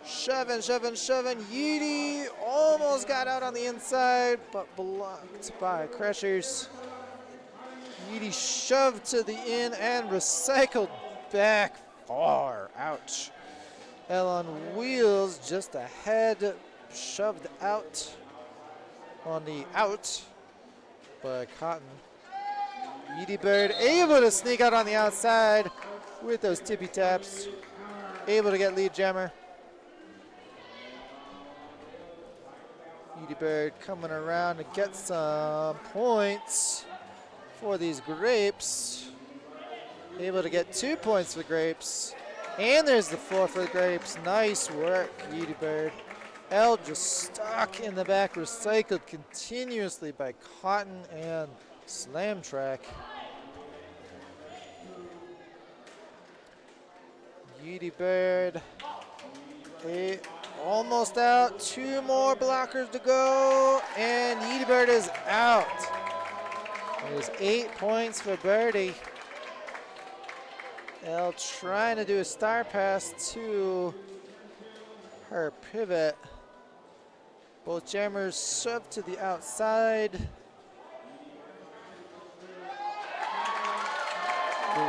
Shoving. Yeedy almost got out on the inside, but blocked by Crushers. Yeedy shoved to the in and recycled back far. Ouch. L on Wheels just ahead, shoved out on the out by Cotton. Yeedy Bird able to sneak out on the outside with those tippy taps, able to get lead jammer. Yeedy Bird coming around to get some points for these Grapes. Able to get 2 points for the Grapes. And there's the 4 for the Grapes. Nice work, Yeedy Bird. L just stuck in the back, recycled continuously by Cotton and Slam Track. Yeedy Bird almost out. 2 more blockers to go, and Yeedy Bird is out. There's 8 points for Birdie. L trying to do a star pass to her pivot. Both jammers shoved to the outside.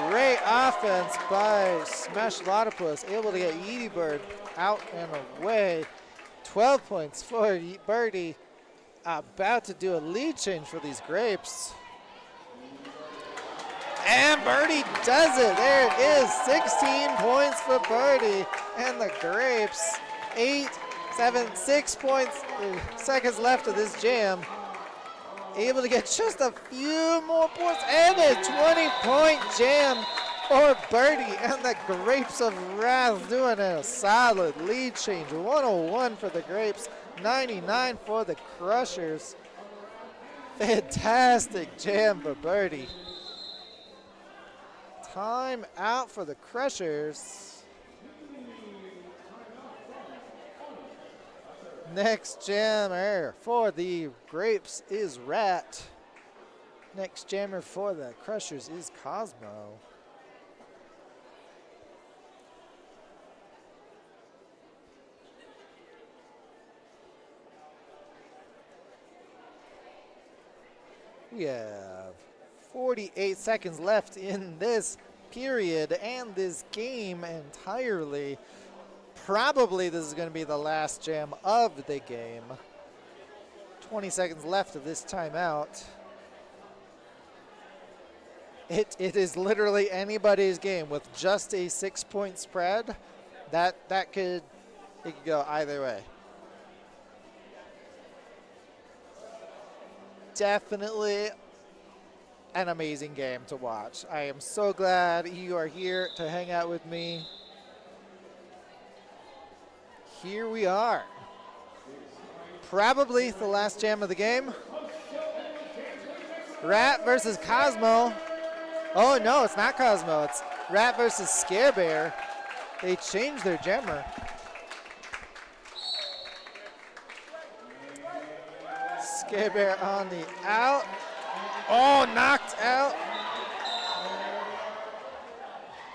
Great offense by Smash Lotopus, able to get Yeedy Bird out and away. 12 points for Birdie. About to do a lead change for these Grapes. And Birdie does it. There it is. 16 points for Birdie. And the Grapes, 6 points, seconds left of this jam. Able to get just a few more points. And a 20-point jam for Birdie. And the Grapes of Wrath doing a solid lead change. 101 for the Grapes, 99 for the Crushers. Fantastic jam for Birdie. Time out for the Crushers. Next jammer for the Grapes is Rat. Next jammer for the Crushers is Cosmo. We have 48 seconds left in this period and this game entirely. Probably this is going to be the last jam of the game. 20 seconds left of this timeout. It is literally anybody's game with just a 6-point spread. It could go either way. Definitely an amazing game to watch. I am so glad you are here to hang out with me. Here we are. Probably the last jam of the game. Rat versus Cosmo. Oh no, it's not Cosmo. It's Rat versus Scare Bear. They changed their jammer. Scare Bear on the out. Oh, knocked out.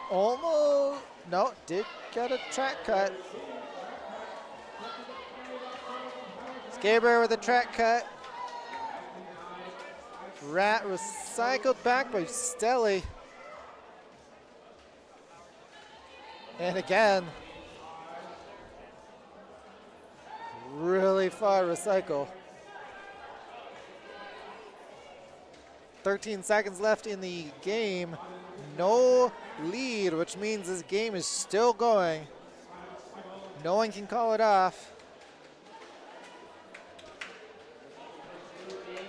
Almost. No, did get a track cut. Scare Bear with a track cut. Rat recycled back by Stelly. And again, really far recycle. 13 seconds left in the game. No lead, which means this game is still going. No one can call it off.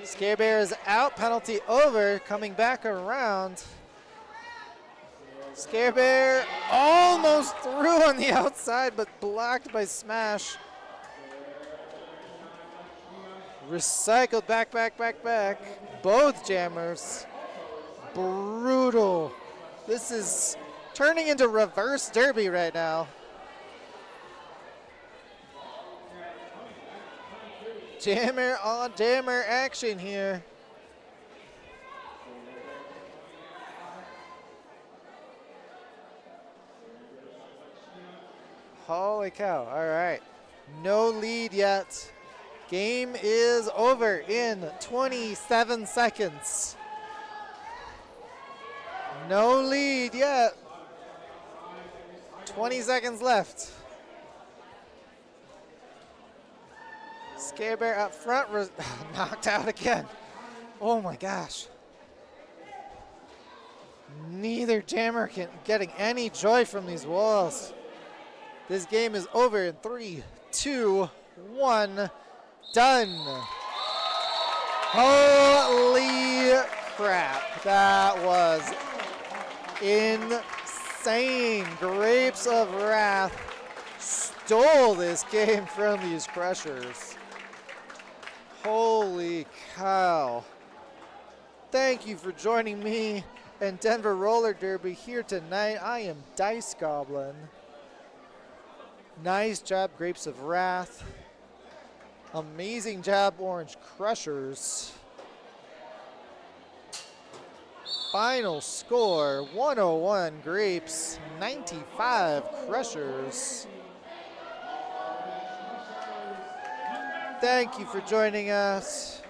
Scare Bear is out, penalty over, coming back around. Scare Bear almost through on the outside, but blocked by Smash. Recycled back. Both jammers. Brutal. This is turning into reverse derby right now. Jammer on jammer action here. Holy cow. All right. No lead yet. Game is over in 27 seconds. No lead yet. 20 seconds left. Scare Bear up front, knocked out again. Oh my gosh. Neither jammer can getting any joy from these walls. This game is over in 3, 2, 1. Done. Holy crap. That was insane. Grapes of Wrath stole this game from these Crushers. Holy cow. Thank you for joining me and Denver Roller Derby here tonight. I am Dice Goblin. Nice job, Grapes of Wrath. Amazing job, Orange Crushers. Final score, 101 Grapes, 95 Crushers. Thank you for joining us.